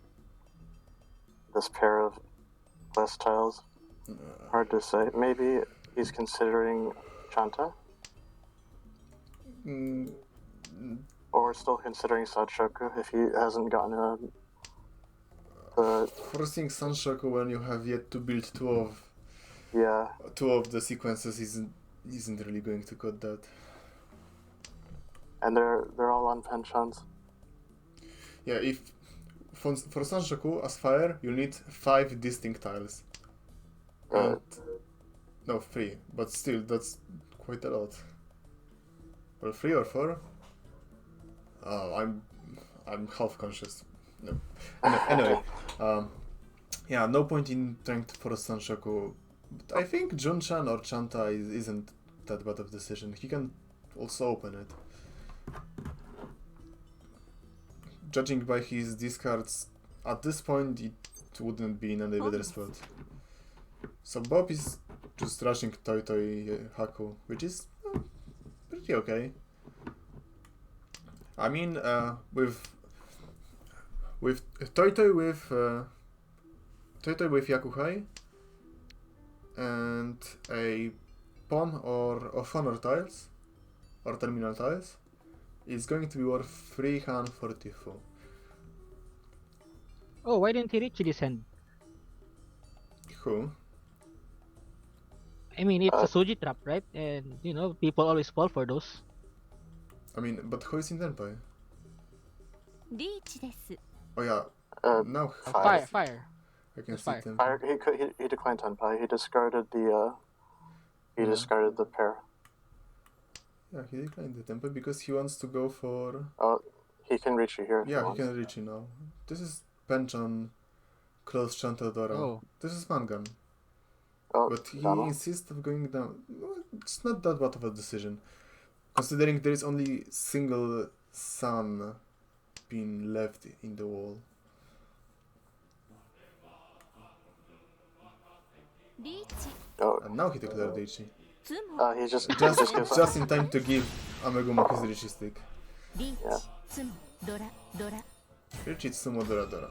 this pair of West tiles. Hard to say. Maybe he's considering Chanta? Or still considering Sachoku if he hasn't gotten the Forcing Sanshoku when you have yet to build yeah. two of the sequences isn't really going to cut that. And they're all on pensions. Yeah, if for Sanshoku as Fire you need 5 distinct tiles. And, no, 3, but still that's quite a lot. Well, 3 or 4? Oh, I'm half conscious. No. Anyway, yeah, no point in trying to force Sanshoku. But I think Junchan or Chanta isn't that bad of a decision. He can also open it. Judging by his discards, at this point it wouldn't be in any better spot. So Bob is just rushing Toy Haku, which is pretty okay. I mean, with Toy with Yakuhai and a pawn or honor tiles or terminal tiles, it's going to be worth 344. Oh, why didn't he reach this hand? Who? I mean, it's a Suji trap, right? And people always fall for those. I mean, but who is in Tenpai? リーチです Oh yeah, now Fire. Fire. I can That's see fire. Tenpai. He declined Tenpai. He discarded the pair. Yeah, he declined the Tenpai because he wants to go for... Oh, he can reach you here. If Yeah, he wants. can reach you now. This is Penchon, close Chantadora. Oh. This is Mangan. Oh, But he Dama. insists of going down. Well, it's not that bad of a decision, considering there is only single sun being left in the wall. リーチ Oh, And now he declared Ichi. ツモ he just Just, gives up. just in time to give Amegumo his Richi stick. リーチ Yeah. ツモドラドラ Richi Tsumo Dora Dora.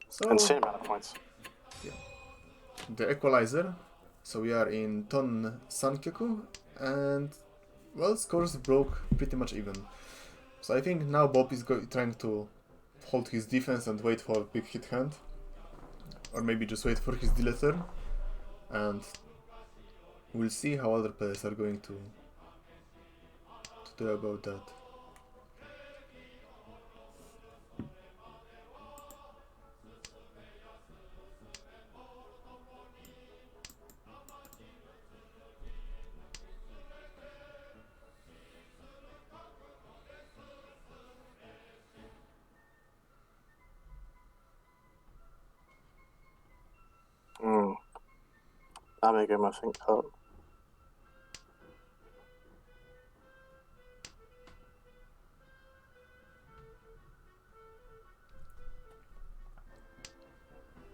So, Insane amount of points. the equalizer. So we are in Ton Sankyoku, and well, scores broke pretty much even. So I think now Bob is trying to hold his defense and wait for a big hit hand. Or maybe just wait for his delay turn. And we'll see how other players are going to do about that. Amegumo, I think.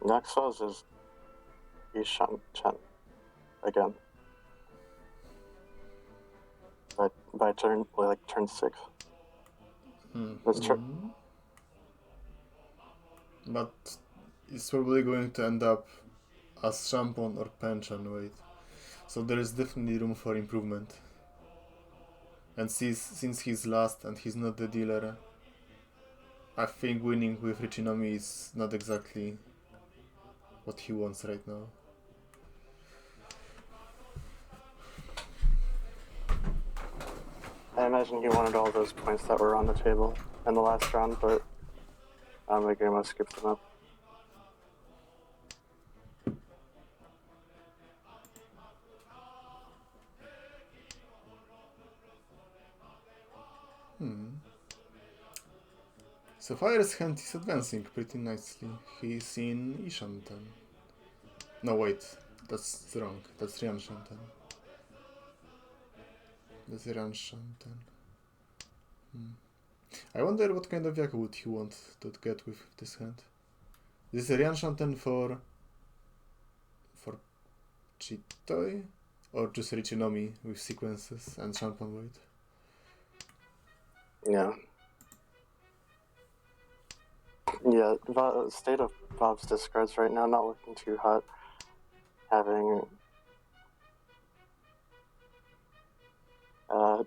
Nuxoz is Ishan Chen again. By turn 6. That's true. But it's probably going to end up as Shampon or Pension weight. So there is definitely room for improvement. And since he's last and he's not the dealer, I think winning with Richinomi is not exactly what he wants right now. I imagine he wanted all those points that were on the table in the last round, but Amegumo skipped them up. So Fire's hand is advancing pretty nicely. He's in Ishanten. No, wait, that's wrong. That's Ryan Shanten. That's Ryan Shanten. I wonder what kind of Yaku would he want to get with this hand. This is Ryan Shanten for Chitoi, or just Richinomi with sequences and Shampon weight. Yeah. Yeah, state of Bob's discards right now, not looking too hot. Having an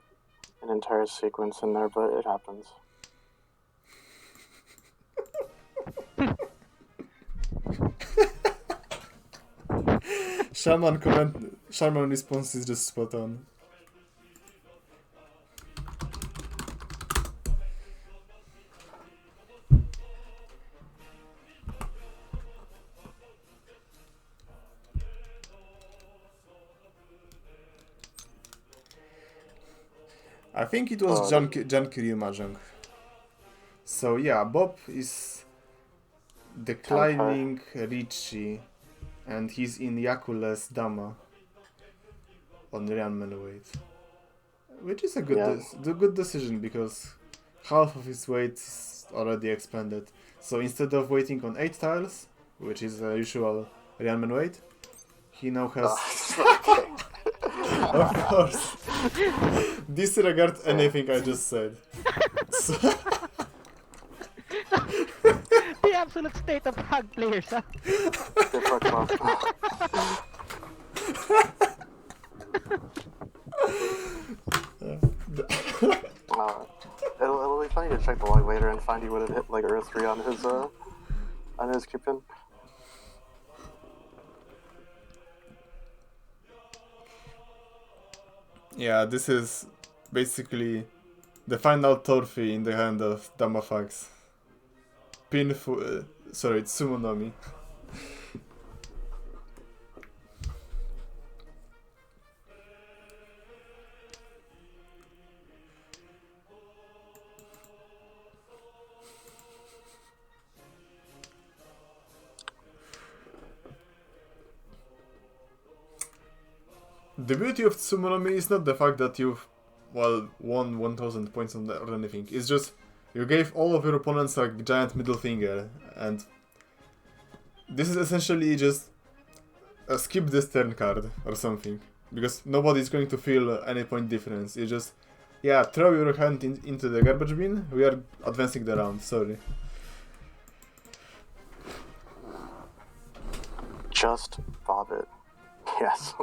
entire sequence in there, but it happens. Shaman response is just spot on. I think it was Jan Kiryu Mahjong. So yeah, Bob is declining Richie, and he's in Yaku's Dama on Ryanman weight, which is a good decision because half of his weight is already expanded. So instead of waiting on 8 tiles, which is the usual Ryanman weight, he now has. Of course. Disregard anything I just said. The absolute state of hug players, huh? It'll be funny to check the log later and find he would have hit like Earth 3 on his Cupid. Yeah, this is basically the final trophy in the hand of Damafax. Pinful. Sorry, it's Sumonomi. The beauty of Tsumonomi is not the fact that you've, won 1000 points on or anything. It's just you gave all of your opponents a giant middle finger, and this is essentially just a skip this turn card or something, because nobody's going to feel any point difference. You just, yeah, throw your hand into the garbage bin. We are advancing the round. Sorry. Just bob it. Yes.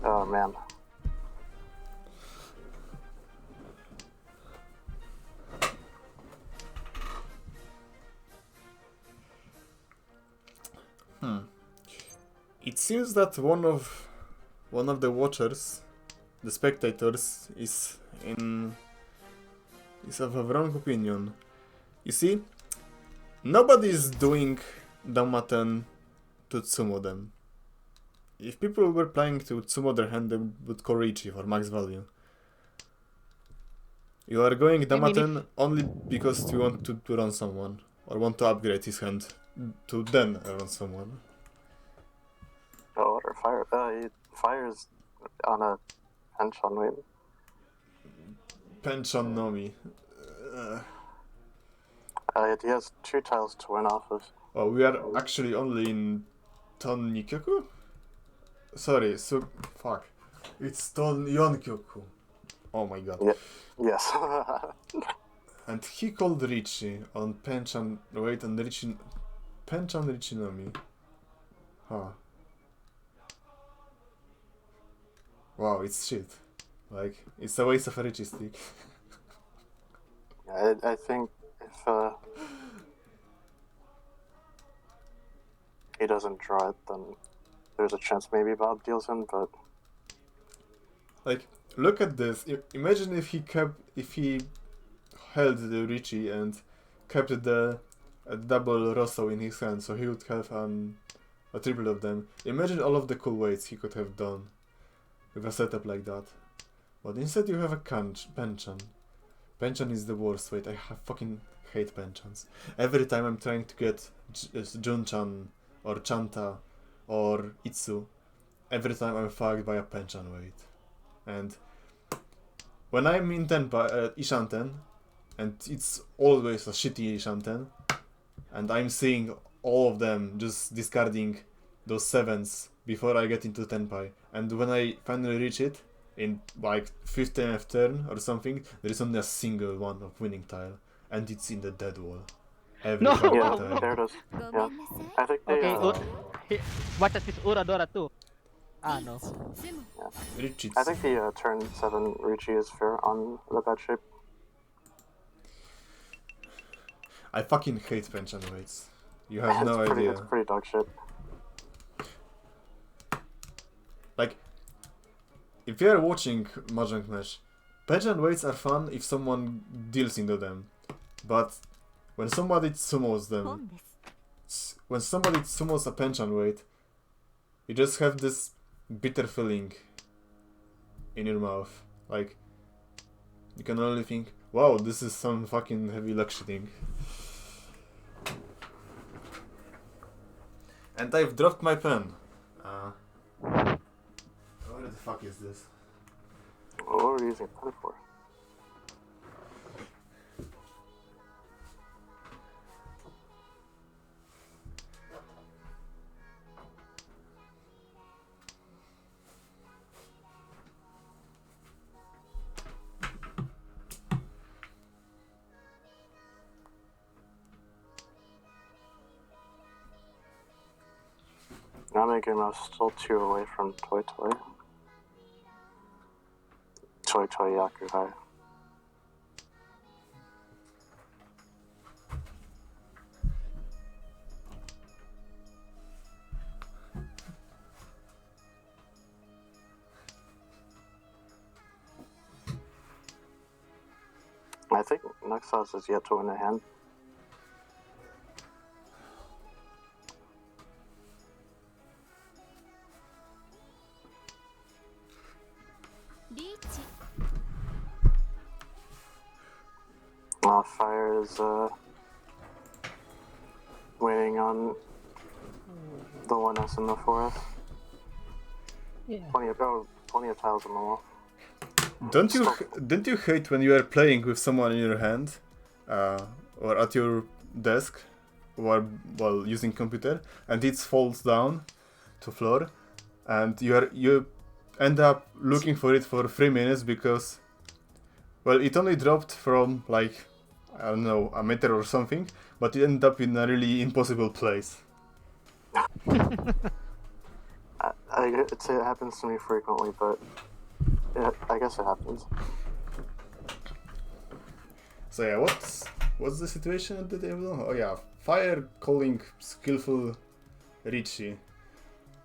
Oh man. seems that one of the watchers, the spectators, is of a wrong opinion. You see, nobody is doing Danmaten to Tsumo them. If people were planning to Tsumo their hand, they would call Richie for max value. You are going Danmaten only because you want to run someone, or want to upgrade his hand to then run someone. Oh, or fire. He fires on a Penchon wave. Penchon Nomi. He has 2 tiles to win off of. Oh, we are actually only in Tonikyoku? Sorry, so fuck. It's Yonkyokku. Oh my god. Yeah. Yes. And he called Richie on Penchan. Wait, and Richie. Penchan Richinomi. Huh. Wow, it's shit. Like, it's a waste of a Richie stick. I think if he doesn't draw it, then there's a chance maybe Bob deals him, but Like, look at this. Imagine if he held the Richie and kept a double Rosso in his hand, so he would have a triple of them. Imagine all of the cool ways he could have done with a setup like that. But instead you have a Penchan. Penchan is the worst. Wait, I fucking hate Penchans. Every time I'm trying to get Junchan or Chanta or Itsu, every time I'm fucked by a Penchan wait. And when I'm in Ishanten, and it's always a shitty Ishanten, and I'm seeing all of them just discarding those 7s before I get into Tenpai, and when I finally reach it, in like 15th turn or something, there is only a single one of winning tile, and it's in the dead wall. Every No! fucking yeah, time. there it is. ご Yeah. めんなさい I think they. Okay, watch out this Uradora too. Ah, no. つも Richie. I think the turn 7 Richie is fair on the bad shape. I fucking hate Penchan weights. You have no idea. It's pretty dog shit. Like, if you are watching Mahjong match, Penchan weights are fun if someone deals into them. But when somebody summos them, 本です when somebody summons a Penchan weight, you just have this bitter feeling in your mouth. Like, you can only think, wow, this is some fucking heavy luck shitting. And I've dropped my pen. Where the fuck is this? What were you using pen for? Amegumo still 2 away from Toy Toy. Toy Toy Yakuhai. I think Nuxoz is yet to win a hand. Fire is waiting on the 1S in the forest. Yeah. Plenty of tiles on the wall. Don't you hate when you are playing with someone in your hand, or at your desk, or while using computer, and it falls down to floor, and you end up looking for it for 3 minutes because, well, it only dropped from like, I don't know, a meter or something, but it ended up in a really impossible place. It happens to me frequently, but I guess it happens. So yeah, what's the situation at the table? Oh yeah, Fire calling skillful Richie.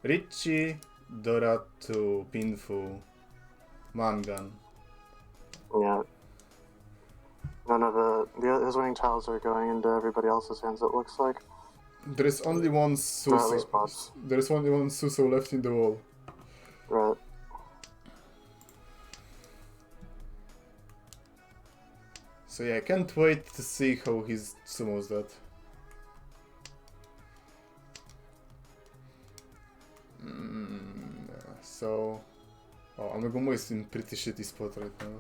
Richie, Dora to Pinfu, Mangan. Yeah. None of his winning tiles are going into everybody else's hands, it looks like. There is only one Or at least Suso. Bob's. There is only one Suso left in the wall. Right. So yeah, I can't wait to see how his sumos that. So... Oh, Amegumo is in pretty shitty spot right now.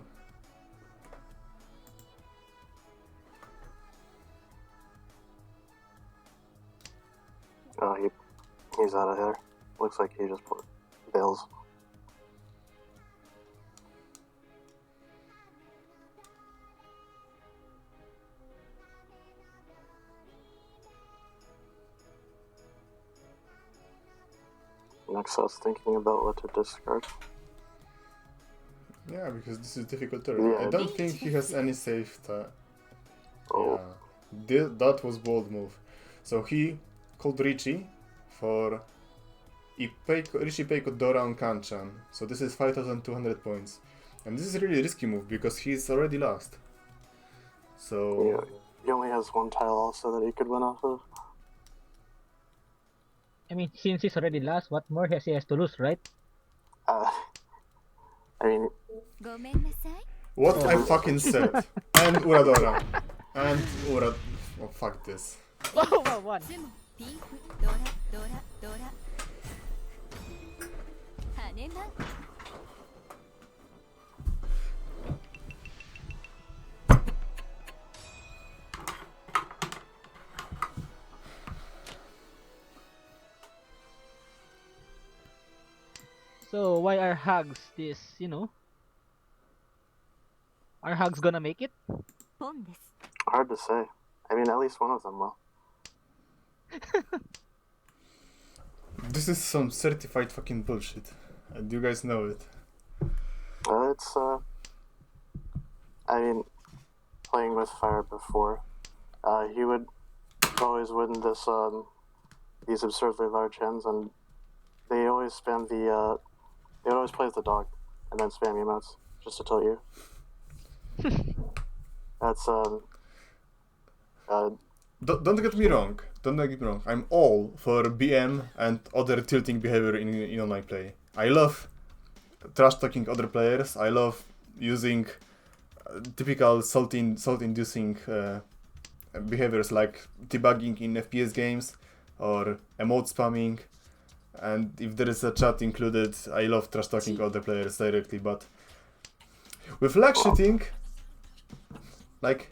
Oh, he's out of here. Looks like he just put bails. Nuxoz thinking about what to discard. Yeah, because this is difficult turn. Yeah. I don't think he has any safe Oh. Yeah, that was bold move. So he called Richie for Richie Peiko Dora on Kanchan. So this is 5,200 points. And this is a really risky move because he's already lost. So... Yeah. He only has one tile also that he could win off of. I mean, since he's already lost, what more he has to lose, right? I mean, ごめんなさい What I fucking said. And Uradora. And Urad... Oh, fuck this. Wow, wow, one. ツモピーフドラドラドラハネマン So why are Hugs this, Are Hugs gonna make it? ポンです hard to say. I mean, at least one of them will. This is some certified fucking bullshit. And you guys know it. I mean, playing with fire before, he would always win these absurdly large hands, and they always spam they always play as the dog, and then spam emotes, just to tell you. That's, Don't get me wrong. Don't get me wrong. I'm all for BM and other tilting behavior in online play. I love trash talking other players. I love using typical salt-inducing behaviors like debugging in FPS games or emote spamming. And if there is a chat included, I love trash talking other players directly. But with lag shitting, like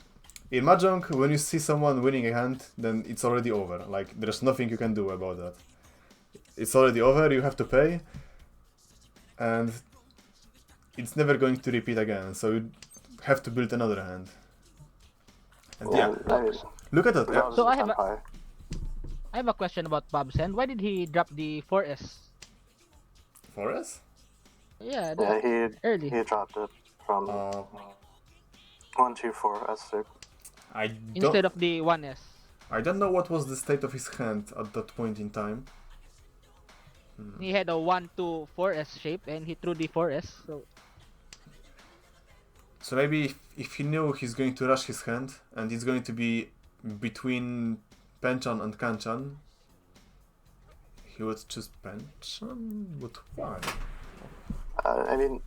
in Mahjong, when you see someone winning a hand, then it's already over. Like, there's nothing you can do about that. It's already over, you have to pay. And it's never going to repeat again, so you have to build another hand. And yeah, I mean, look at that. Bob's So I is have up high. I have a question about Bob's hand. Why did he drop the 4S? For us? Yeah, Yeah, early. he dropped it from 124 S6. Instead of the 1S. I don't know what was the state of his hand at that point in time. He had a 1 to 4S shape and he threw the 4S. So maybe if he knew he's going to rush his hand and it's going to be between Penchan and Kanchan, he would choose Penchan? But why? I mean,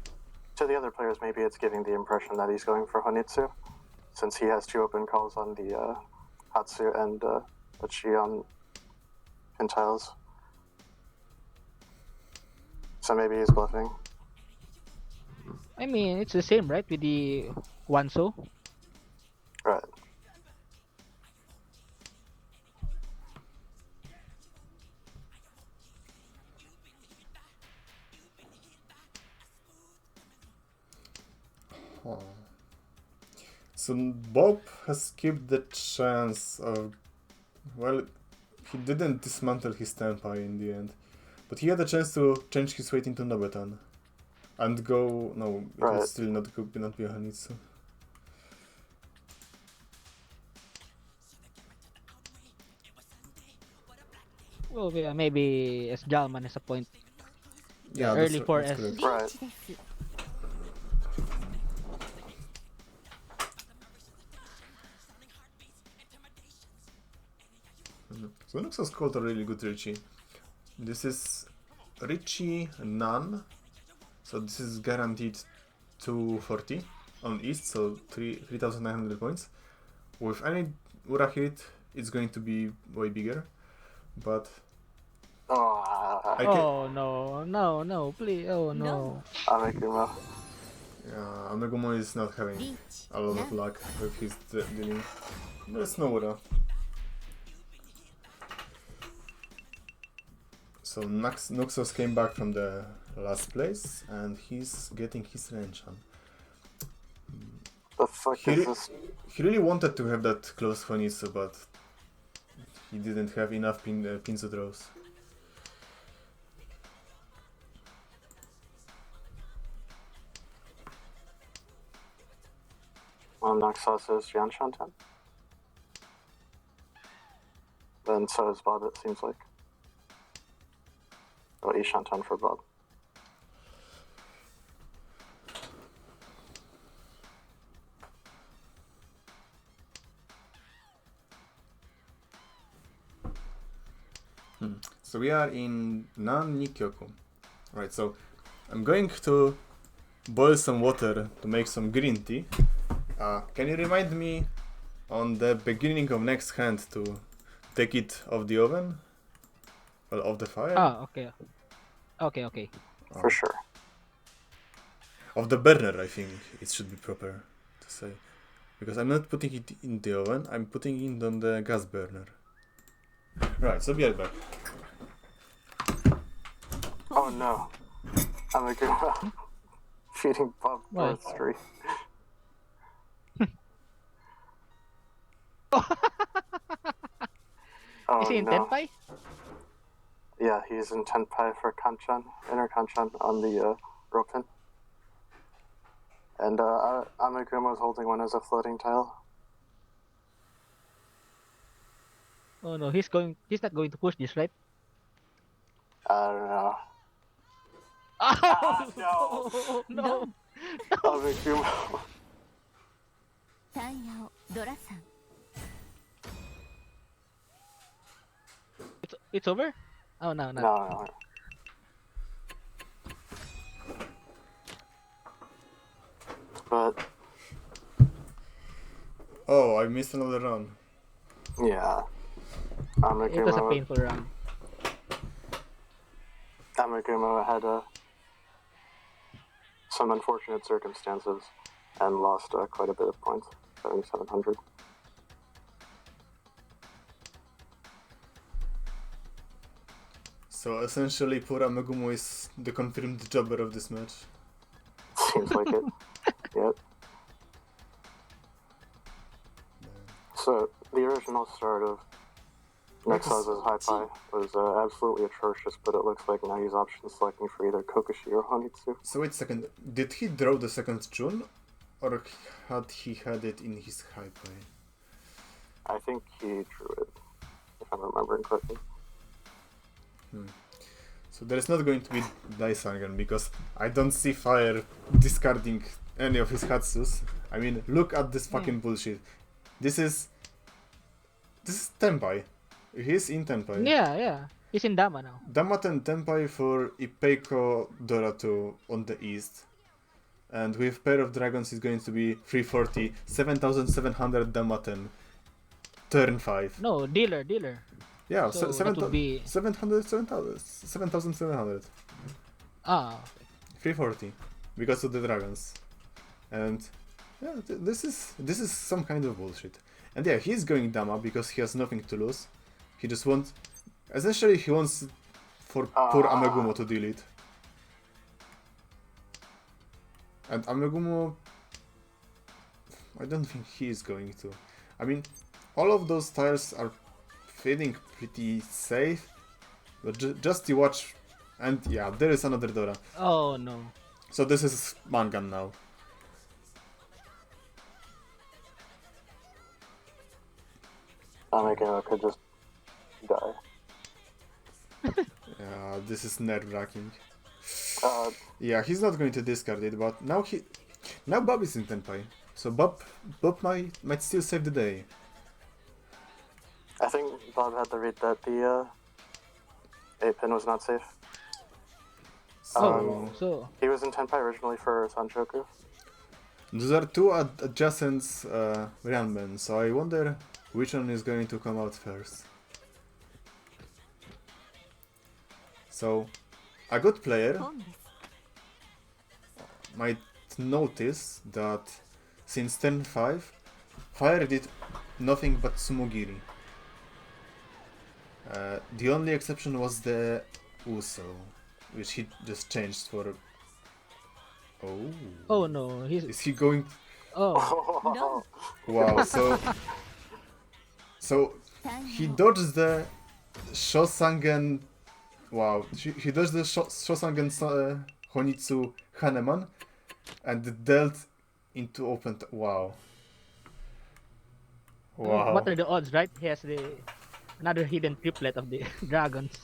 to the other players, maybe it's giving the impression that he's going for Honitsu, since he has 2 open calls on the Hatsu and Uchi on Pintiles. So maybe he's bluffing. I mean, it's the same, right? With the 1-so. Right. Oh. So Bob has skipped the chance of... Well, he didn't dismantle his Tenpai in the end. But he had a chance to change his weight into Nobetan. And go... No, it Right. would still not be a Hanitsu. Oh yeah, maybe as Jalman is a point. Yeah, early for that's S. correct. リーチです So Nuxoz called a really good Richie. This is Richie None. So this is guaranteed 240 on East, so 3,900 points. With any Ura hit, it's going to be way bigger. But Oh, I can. Oh no, please, oh no. Amegumo. Amegumo is not リ having ーチ a lot な of luck with his dealing. There's no Ura. So Nuxoz came back from the last place and he's getting his range on. The fuck He, is re- this? he really wanted to have that close Fonisu, but he didn't have enough Pinzo draws. Well, Nuxoz is Jian Shantan. Then so is Bob, it seems like. Oh, E Shantan for Bob. So we are in Nan-Nikyoku. Right, so I'm going to boil some water to make some green tea. Can you remind me on the beginning of next hand to take it off the oven? Well, off the fire? Ah, okay. Okay. For sure. Of the burner, I think it should be proper to say. Because I'm not putting it in the oven, I'm putting it on the gas burner. Right, so be right back. Oh no. Amegumo. Feeding Bob What? forestry. Oh Is he in no. Tenpai? Yeah, he's in Tenpai for Kanchan, inner Kanchan on the rope pin. And Amegumo's holding one as a floating tile. Oh no, he's not going to push this, right? I don't know. Oh no. Amegumo. タイヤをドラさん It's over? Oh no. No. But Oh, I missed another run. yeah, It was a Amegumo painful run. had some unfortunate circumstances and lost quite a bit of points, 7,700. So essentially, poor Amegumo is the confirmed jobber of this match. Seems like it. Yep. So the original start of Nuxoz's high pie was absolutely atrocious, but it looks like now he's option selecting for either Kokushi or Honitsu. So wait a second, did he draw the second June? Or had he had it in his high pie? I think he drew it, if I'm remembering correctly. So there is not going to be Daisangan because I don't see Fire discarding any of his Hatsus. I mean, look at this fucking bullshit. This is Tenpai. He's in Tenpai. Yeah. He's in Dama now. Damaten Tenpai for Ipeiko Doratu on the east. And with Pair of Dragons is going to be 340, 7,700 Damaten. Turn 5. No, dealer. Yeah, So that would be 7,700. ah. 340 because of the dragons, and yeah, this is some kind of bullshit. And yeah, he's going Dama because he has nothing to lose. He just wants, essentially, he wants for poor Amegumo to deal it. And Amegumo, I don't think he is going to. I mean, all of those tiles are feeling pretty safe, but just you watch. And yeah, there is another Dora. Oh no. So this is Mangan now. Amegumo could just die. Yeah, this is nerve-wracking. Uh, Yeah, he's not going to discard it, but now Bob is in Tenpai, so Bob might still save the day. I think Bob had to read that the 8-pin was not safe. So So He was in Tenpai originally for Sanchoku. those are two adjacent Ranmen, so I wonder which one is going to come out first. So a good player 本です might notice that since 10-5, Fire did nothing but Sumogiri. The only exception was the Uso, which he just changed for. Oh. oh no, he's Is he going? oh Wow. So he dodged the Shosangen. Wow. He dodged the Shosangen Honitsu Haneman, and dealt into open. Wow. Wow. what are the odds, right? He has the another hidden triplet of the dragons.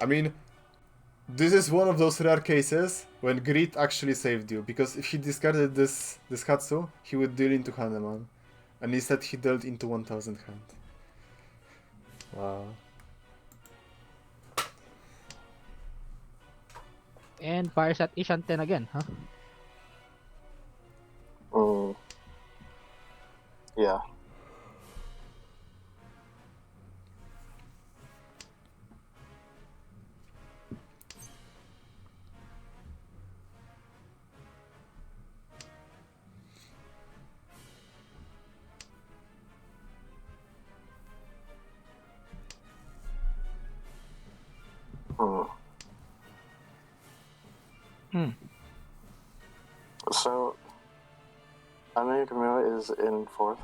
I mean, this is one of those rare cases when greed actually saved you, because if he discarded this Hatsu, he would deal into Haneman, and instead he dealt into 1000 hand. Wow. And fires at Ishanten again, huh? Yeah. So, Amegumo is in 4th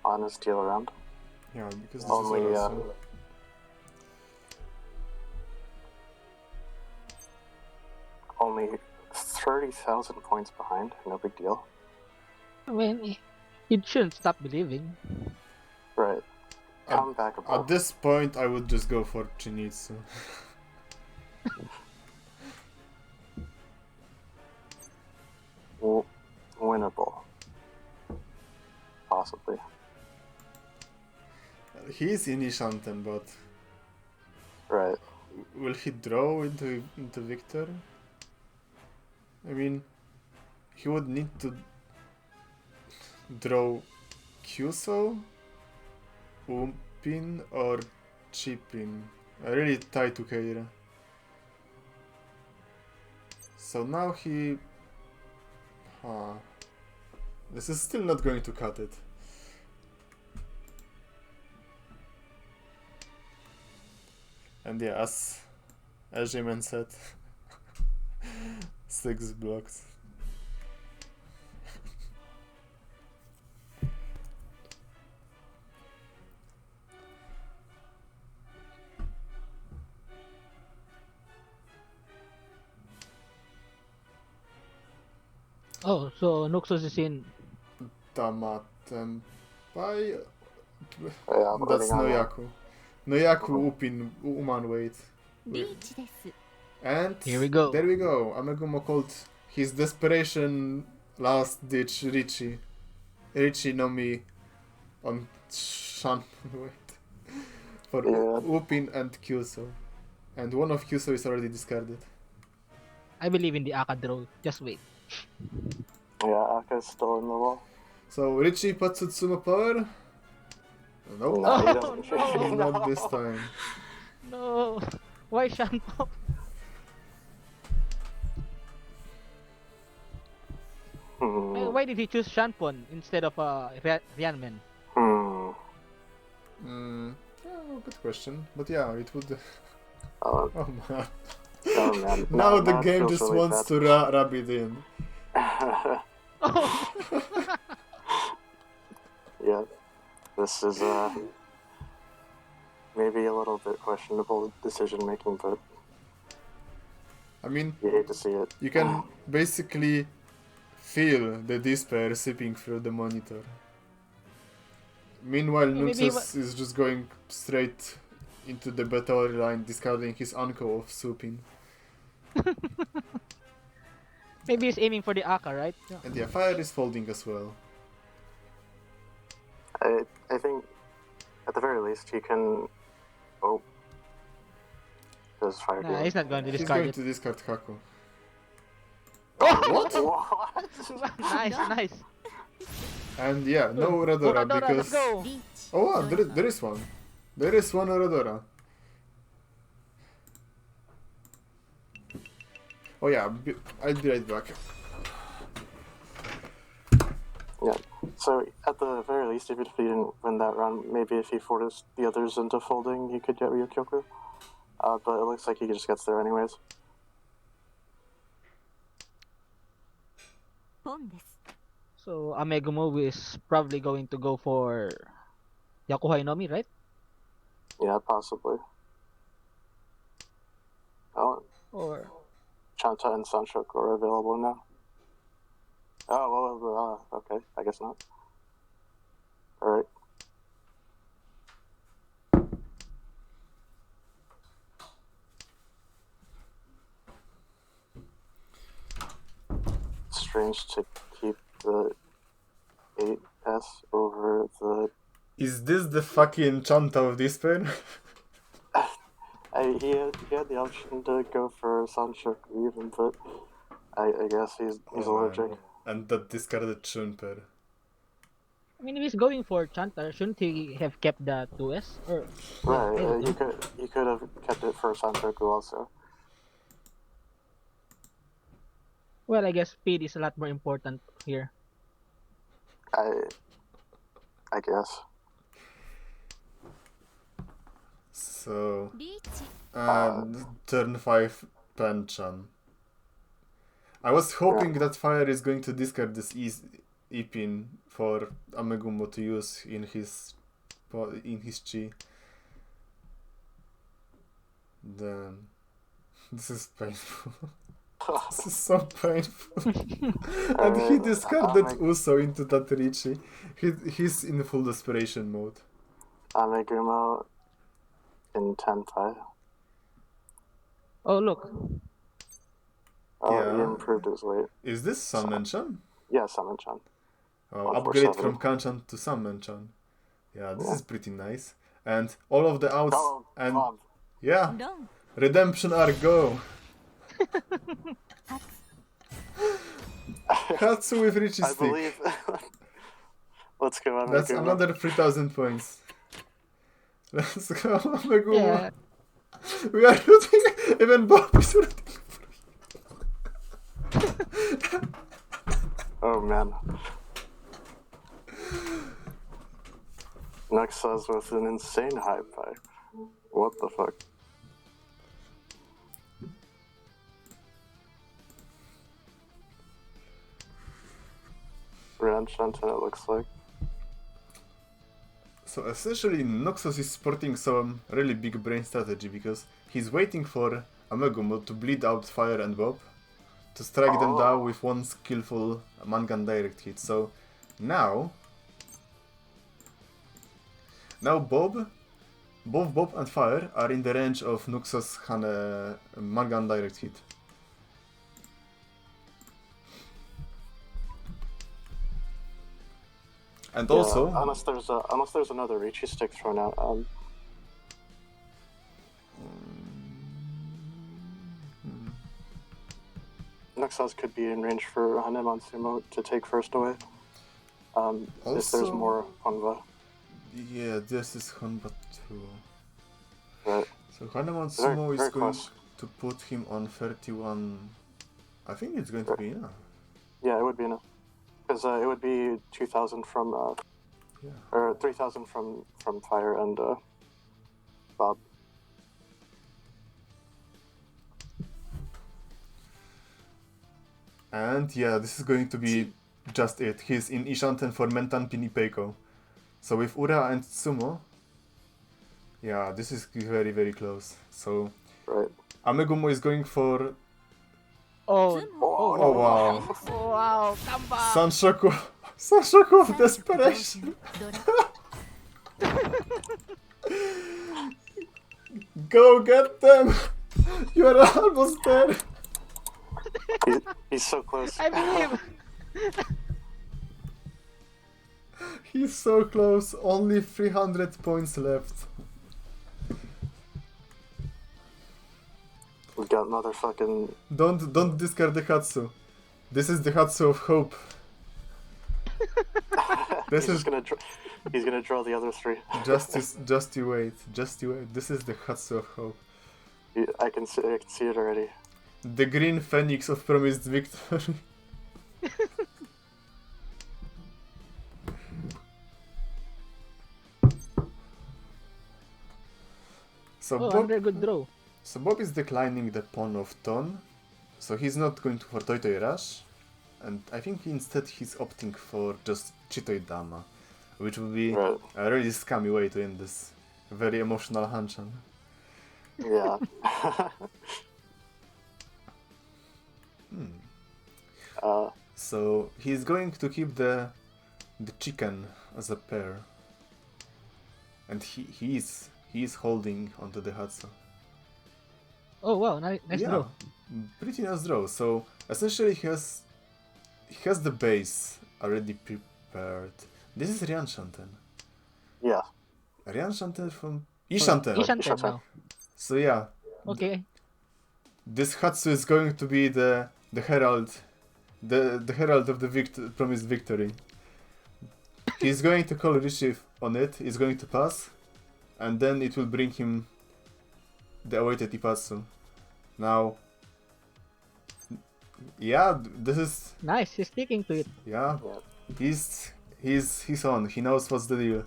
on his deal round. Yeah, because this Only, is awesome. Only 30,000 points behind. No big deal. I mean, he shouldn't stop believing. Right. Come back At above. this point, I would just go for Chinitsu. Winnable. Possibly. He's in Ishanten, but Right. will he draw into Victor? I mean, he would need to draw Kyuso, Umpin, or Chipin. Really tied to Keira. So now he... This is still not going to cut it. And yeah, as Jimen said, 6 blocks. Oh, so Nuxoz is in. Tamatempai. Yeah, I'm That's waiting on that. Noyaku. Noyaku Upin Uman weight. リーチです And Here we go. there we go. Amegumo called his desperation last ditch Richie no Mi on Shan wait. For Yeah. Upin and Kyuso. And one of Kyuso is already discarded. I believe in the Aka draw. Just wait. Yeah, Aka's still in the wall. So Richie Patsutsuma power? Nope. No, he Oh, doesn't. no. Not this time. No. Why Shanpo? Why did he choose Shanpon instead of Ryanmen? Yeah, good question. But yeah, it would... Oh, Oh man. oh man. Now the it game feels just really wants bad. to rub it in. Yeah, this is maybe a little bit questionable decision making, but I mean, you hate to see it. you can basically feel the despair seeping through the monitor. Meanwhile, Maybe Nuxoz is just going straight into the battle line, discarding his uncle of Supin. maybe he's aiming for the Aka, right? Yeah. And yeah, Fire is folding as well. I think at the very least he can. Oh, does Fire do Nah, it? he's not going to He's discard going it. to discard Haku. What? Nice, nice. And yeah, no Oh, Oradora Oradora, let's because... go. リーチ Oh wow, there is one. There is one Oradora. Oh yeah, I'll be right back. Yeah. So at the very least, if he didn't win that round, maybe if he forced the others into folding, he could get Ryukyoku. But it looks like he just gets there anyways. ポンです So Amegumo is probably going to go for Yakuha Inomi, right? Yeah, possibly. Oh, Or Chanta and Sunshoku are available now. Oh, well, okay, I guess not. Alright. Strange to keep the 8S over the... Is this the fucking Chanta of Despair? He had the option to go for Sunshoku even, but I guess he's allergic. And that discarded Shunper. I mean, if he's going for Chantar, shouldn't he have kept the 2S? Or Right, I don't you know. could have kept it for Sunshoku also. Well, I guess speed is a lot more important here. I guess. So... リーチ And turn 5 Panchan. I was hoping that Fire is going to discard this E-pin for Amegumo to use in his chi. Then this is painful. This is so painful. And he discarded Uso into that Richie. He's in full desperation mode. Amegumo in 10-5. Oh, look. Oh, he Yeah. improved his weight. Is this Summon-chan? Yeah, Summon-chan. Oh, 147. upgrade from Kanchan to Summon-chan. Yeah, this is pretty nice. And all of the outs Oh, and Bob. yeah, ロン redemption arc go. 初 Katsu with Richie I stick. believe. Let's go, Amegumo. That's another 3,000 points. Let's go, Amegumo. Yeah. We are rooting. Even Bob is rooting. Oh man. Nuxoz with an insane high five. What the fuck? Redemption, it looks like. So essentially, Nuxoz is sporting some really big brain strategy because he's waiting for Amegumo to bleed out Fire and Bob to strike them down with one skillful Mangan direct hit. So now both Bob and Fire are in the range of Nuxoz Mangan direct hit. And Yeah, also, unless there's another Richie stick thrown out. Nuxoz could be in range for Hanemon Sumo to take first away. If there's Also- more Honva. yeah, this is Honba too. Right. So Hanemon Very- Sumo is very going close. to put him on 31. I think it's going to be enough. Yeah, it would be enough. Because it would be 2,000 from, Yeah. or 3,000 from Fire and Bob. And yeah, this is going to be just it. He's in Ishanten for Mentan Pinipeiko. So with Ura and Sumo, yeah, this is very, very close. So Right. Amegumo is going for... Oh, Oh wow. wow, come back. Sanshoku of Desperation. ドラ Go get them! You are almost there! He's so close. I believe. He's so close, only 300 points left. We've got motherfucking. Don't discard the Hatsu. This is the Hatsu of hope. This He's is gonna. He's gonna draw the other three. just you wait. This is the Hatsu of hope. I can see it already. The green phoenix of promised victory. So Oh, Bob, another good draw. so Bob is declining the pawn of Ton, so he's not going for Toitoi Rush, and I think instead he's opting for just Chitoi Dama, which would be Right. a really scummy way to end this very emotional hanchan. Yeah. So he's going to keep the chicken as a pair, and he's holding onto the Hatsu. Oh wow, nice draw. Pretty nice draw. So essentially he has the base already prepared. This is Ryan Shanten. Yeah. Ryan Shanten from Ishanten. Ishanten now. So yeah, Okay. this Hatsu is going to be the herald, the herald of the promised victory. He's going to call Rishi on it. He's going to pass, and then it will bring him the awaited Ipatsu. Now, yeah, this is Nice, he's sticking to it. yeah. Yeah. He's on. He knows what's the deal.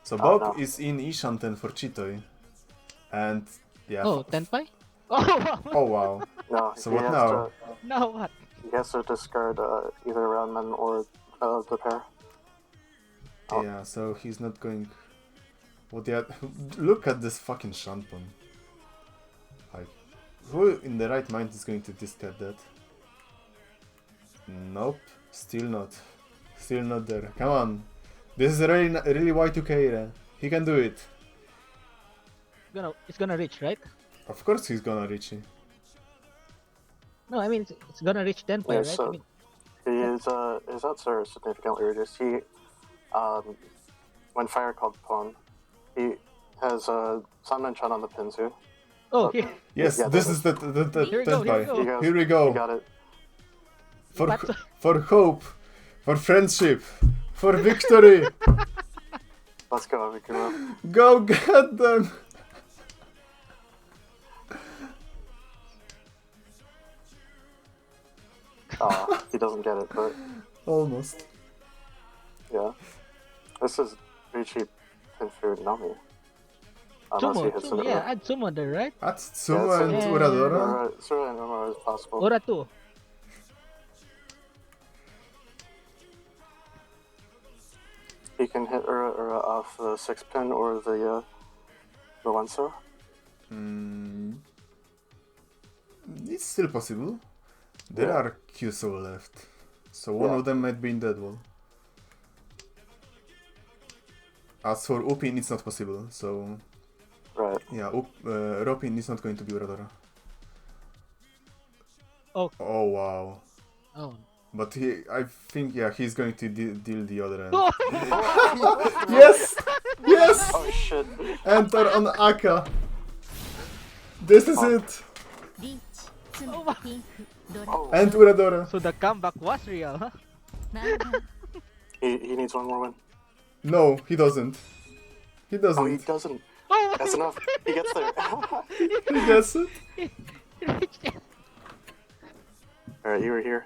So Oh, Bob no. is in Ishanten for Chitoi, and yeah. Oh, Tenpai? Oh wow. Oh wow. No. So he what has now? To, Now what? he has to discard either Roundman or the pair. Oh. Yeah. So he's not going. What? Yeah. Look at this fucking Shanpon. Like, who in the right mind is going to discard that? Nope. Still not. Still not there. Come on. This is really Y2K era. He can do it. It's gonna reach, right? Of course he's gonna reach it. No, I mean it's gonna reach Tenpai, Yeah, right? so- I mean, His outs are significantly reduced. He, when Fire called Pawn, he has Sanman-chan on the Pinzu. oh here. Yes, Yeah, this that is the Here we go, here we Tenpai. go. He goes, Here we go. He got it. For hope, for friendship, for victory. Let's go, Amegumo. Go get them. He doesn't get it, but Almost. yeah. This is Rishi Pinfu Nami. Unless he hits Sumo, it. yeah, add Sumo there, right? That's Tsumo and Yeah. Uradora. Sura and Noma is possible. Ora 2. He can hit Ura off the 6-pin or the Lenso. Mm, it's still possible. There Yeah. are Kyuso left. So one Yeah. of them might be in that wall. As for Upin, it's not possible. So Right. yeah, Ropin is not going to be Uradora. Oh. Oh wow. Oh. But I think, yeah, he's going to deal the other end. Oh. Yes! Yes! Oh shit. Enter on Aka. This is Oh. it. リーチツム Oh my- ピンフドラ Oh. And Uradora. So the comeback was real, huh? マンガ He needs one more win. No, he doesn't. He Oh, he doesn't. doesn't. Oh, That's enough. He gets there. He gets it. Alright, you were here.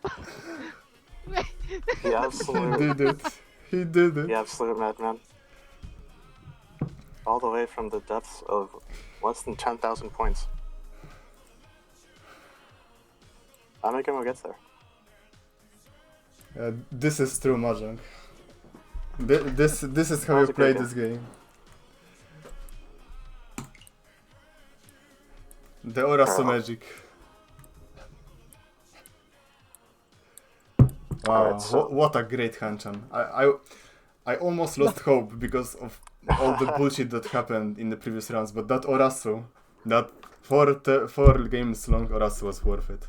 The He absolute, did it. He did it. the absolute madman. All the way from the depths of less than 10,000 points. Amegumo gets there. This is true mahjong. This is how That was you a play good this game. The Orasu magic. Wow, Alright, so- what a great hanchan. I almost lost hope because of all the bullshit that happened in the previous rounds, but that Orasu, that four games long Orasu was worth it.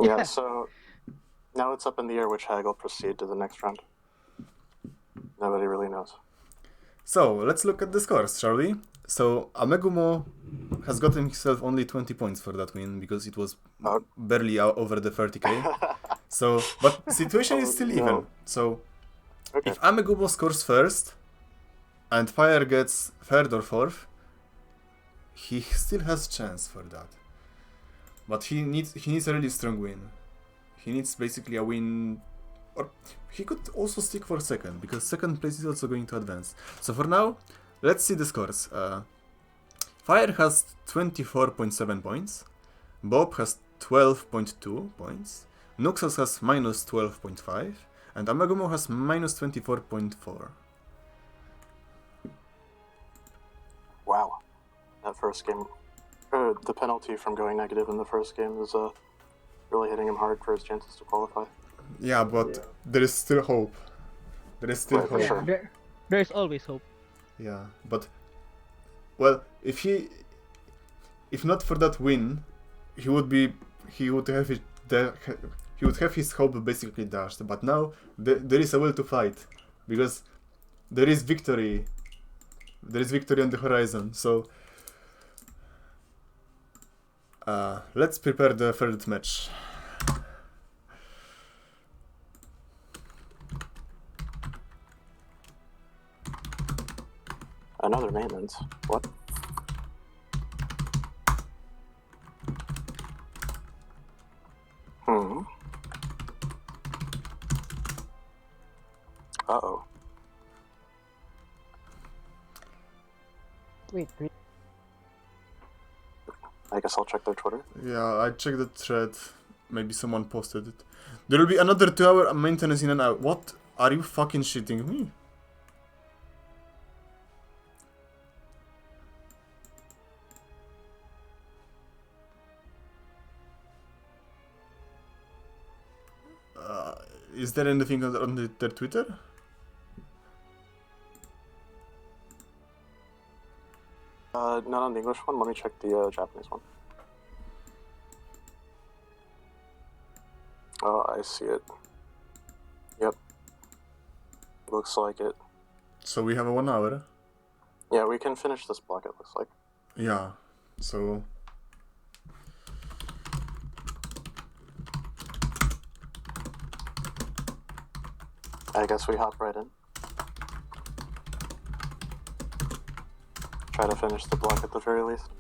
Yeah, so now it's up in the air which hag will proceed to the next round. Nobody really knows. So, let's look at the scores, shall we? So, Amegumo has gotten himself only 20 points for that win, because it was barely over the 30k. So, but situation is still even. So, Okay. if Amegumo scores first, and Fire gets third or fourth, he still has chance for that. But he needs a really strong win. He needs basically a win, or he could also stick for second, because second place is also going to advance. So for now, let's see the scores. Fire has 24.7 points, Bob has 12.2 points, Nuxoz has minus 12.5, and Amegumo has minus 24.4. Wow. That first game, the penalty from going negative in the first game is really hitting him hard for his chances to qualify. Yeah, but there is still hope. There is still Right, for hope. sure. Yeah, there's always hope. Yeah, but well, if not for that win, he would have his hope basically dashed. But now there is a will to fight, because there is victory. There is victory on the horizon. So let's prepare the third match. Another maintenance. What? Uh-oh. Wait. I guess I'll check their Twitter. Yeah, I checked the thread. Maybe someone posted it. There will be another 2-hour maintenance in an hour. What? Are you fucking shitting me? Is there anything on their Twitter? Not on the English one. Let me check the Japanese one. Oh, I see it. Yep. Looks like it. So we have a 1 hour. Yeah, we can finish this block, it looks like. Yeah. So I guess we hop right in. Try to finish the block at the very least.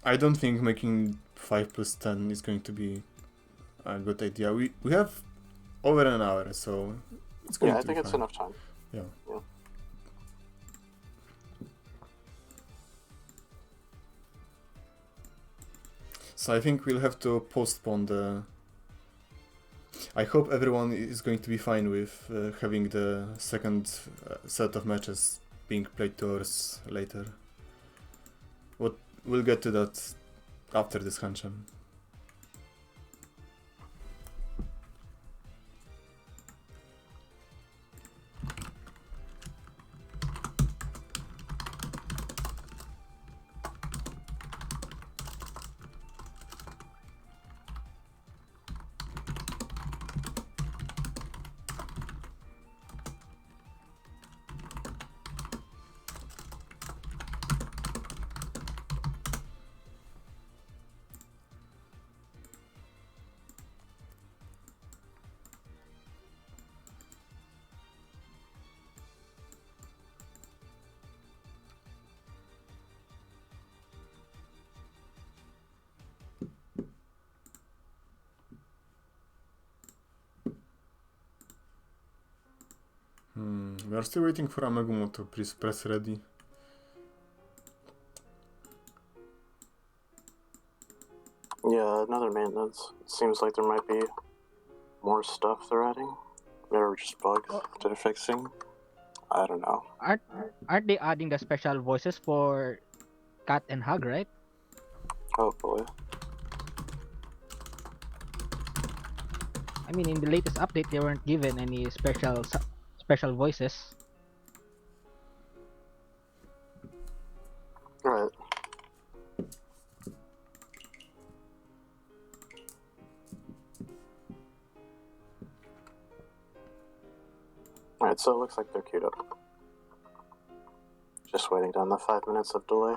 I don't think making 5 plus 10 is going to be a good idea. We have over an hour, so it's going Yeah, I to think be it's fine. enough time. Yeah. Yeah. So I think we'll have to postpone the... I hope everyone is going to be fine with having the second set of matches being played 2 hours later. We'll get to that after this Hanshan. We are still waiting for Amegumo to please press ready. Yeah, another maintenance. It seems like there might be more stuff they're adding. Or just bugs they're fixing. I don't know. Aren't they adding the special voices for Cat and Hug, right? Hopefully. I mean, in the latest update, they weren't given any special voices. Right. Alright, so it looks like they're queued up. Just waiting down the 5 minutes of delay.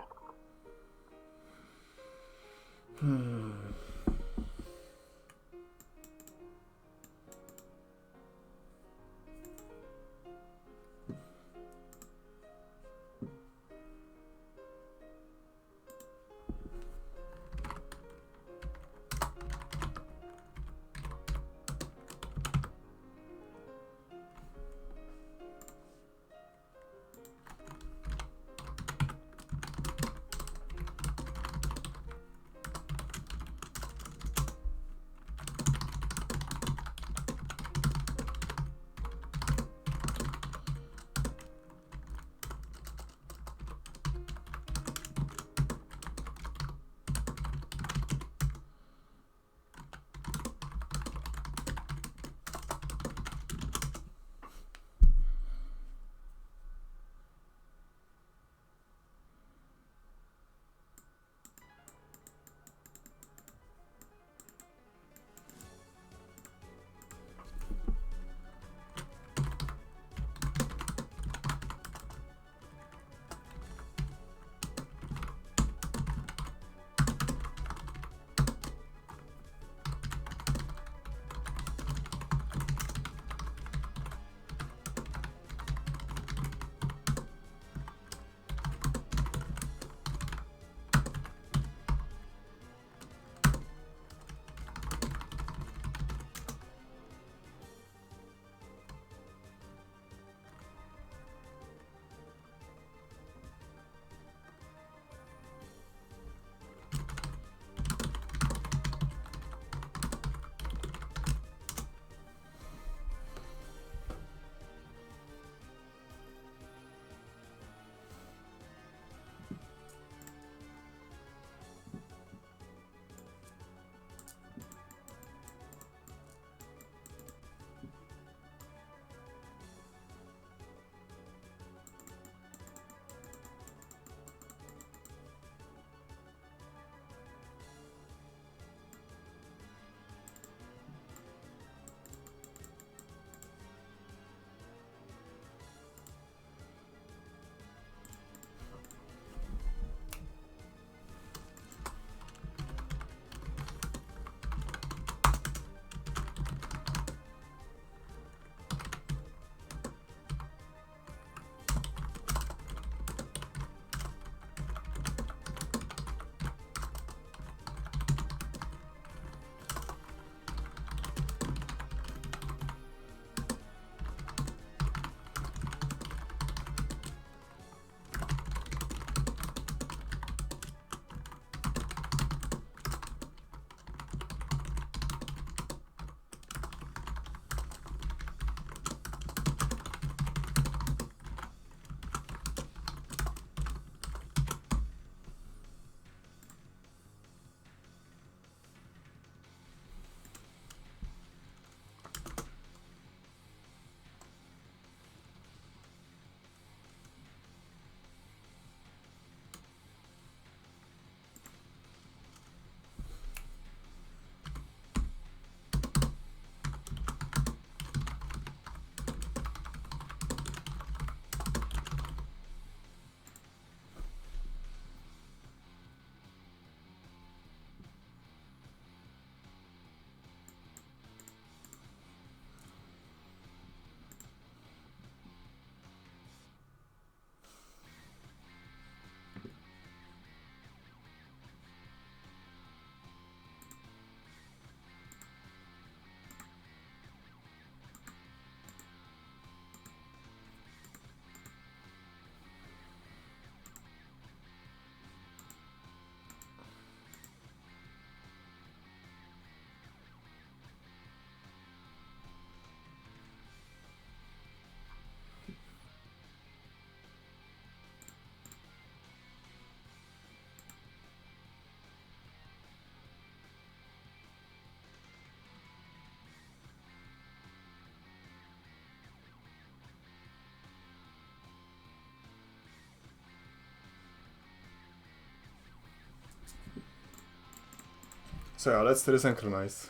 So yeah, let's resynchronize.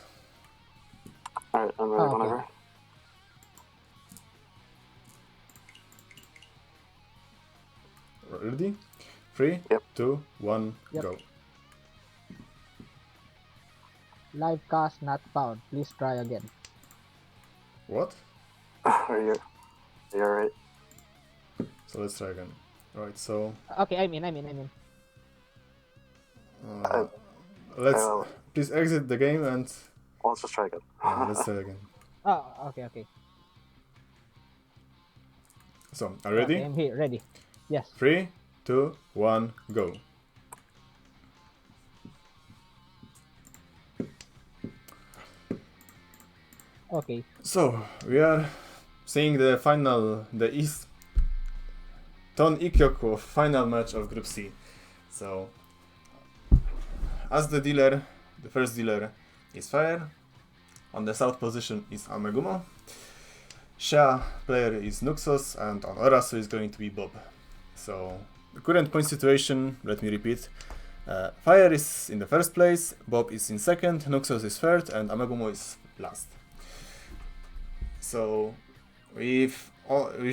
Alright, I'm ready Okay. whenever. Ready? 3, Yep. 2, 1, Yep. go. Live cast not found. Please try again. What? Are you alright? So let's try again. Alright, so Okay, I'm in. let's well- please exit the game and Let's just try again. let's try again. Oh, okay. So, are you ready? Okay, I'm here, ready. Yes. 3, 2, 1, go. Okay. So, we are seeing the final, the East Ton Ikyoku final match of Group C. So, as the dealer, the first dealer is Fire. On the south position is Amegumo. Sha player is Nuxoz, and on Orasu is going to be Bob. So, the current point situation, let me repeat. Fire is in the first place, Bob is in second, Nuxoz is third, and Amegumo is last. So, we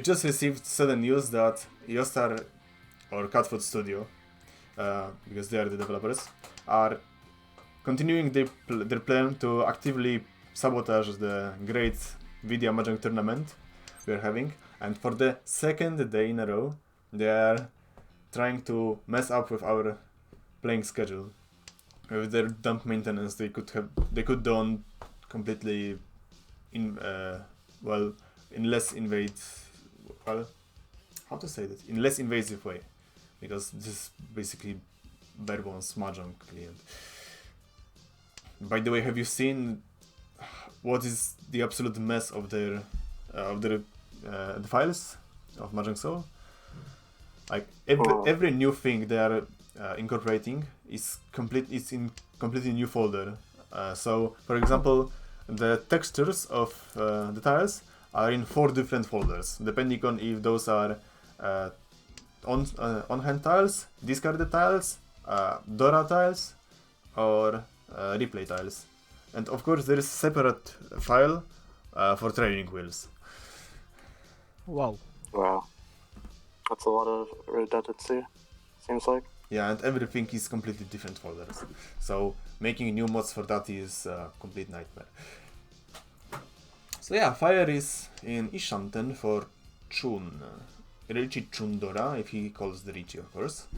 just received sudden news that Yostar or Catfoot Studio, because they are the developers, are continuing their plan to actively sabotage the great Vidya Mahjong tournament we are having, and for the second day in a row, they are trying to mess up with our playing schedule. With their dump maintenance, they could done completely in less in less invasive way, because this is basically bare bones mahjong client. By the way, have you seen what is the absolute mess of their the files of Mahjong Soul? Like every new thing they are incorporating is in completely new folder. So, for example, the textures of the tiles are in 4 different folders, depending on if those are on-hand tiles, discarded tiles, Dora tiles, or replay tiles. And of course, there is a separate file for training wheels. Wow. Wow. That's a lot of redundancy, seems like. Yeah, and everything is completely different folders. So making new mods for that is a complete nightmare. So yeah, Fire is in Ishanten for Chun. Richi Chundora, if he calls the Richi, of course.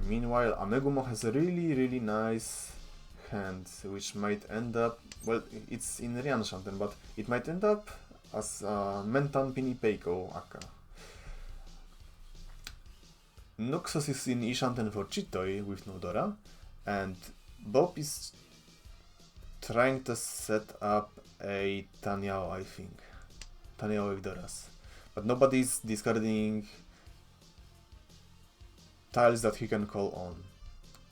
Meanwhile, Amegumo has a really nice hand, which might end up... Well, it's in Ryan Shanten, but it might end up as Mentan Pini Peiko Aka. Nuxoz is in Ishanten for Chitoi with no Dora, and Bob is trying to set up a Tanyao, I think. Tanyao with Doras. But nobody's discarding tiles that he can call on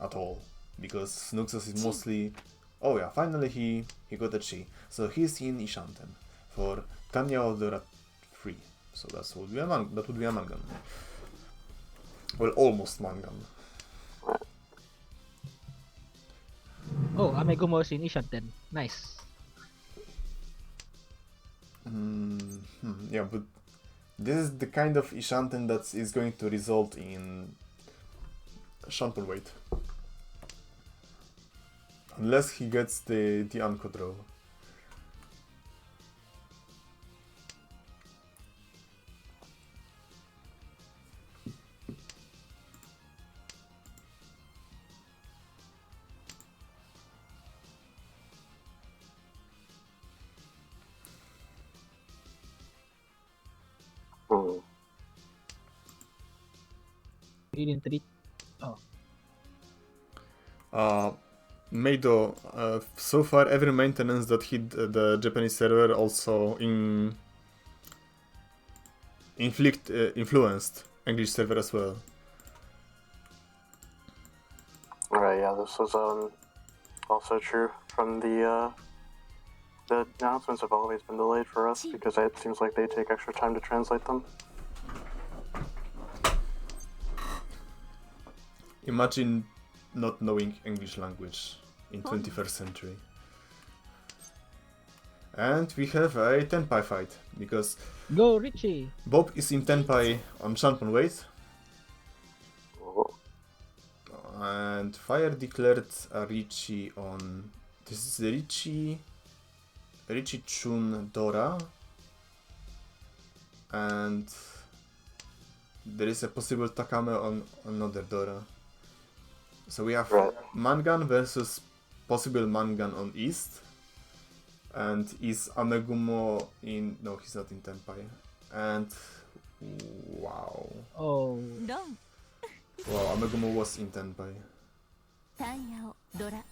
at all, because Nuxoz is mostly... Oh yeah, finally he got a Chi. So he's in Ishanten for Tanyao Dora 3. So that would be a Mangan. Well, almost Mangan. Oh, Amegumo is in Ishanten. Nice. Yeah, but this is the kind of Ishanten that is going to result in Shanpon weight. Unless he gets the Anko draw. He didn't read. Meido, so far every maintenance that hit the Japanese server also influenced English server as well. Right, yeah, this is also true from the announcements have always been delayed for us because it seems like they take extra time to translate them. Imagine not knowing English language in 21st century. And we have a Tenpai fight, because Go Richie! Bob is in Tenpai on champion weight, Oh, and Fire declared a Richie on... This is the Richie Chun Dora, and there is a possible Takame on another Dora. So we have Right. Mangan versus possible Mangan on East. And is Amegumo in... No, he's not in Tenpai. And... Wow. Oh. ドン Wow, Amegumo was in Tenpai. タンヤオドラ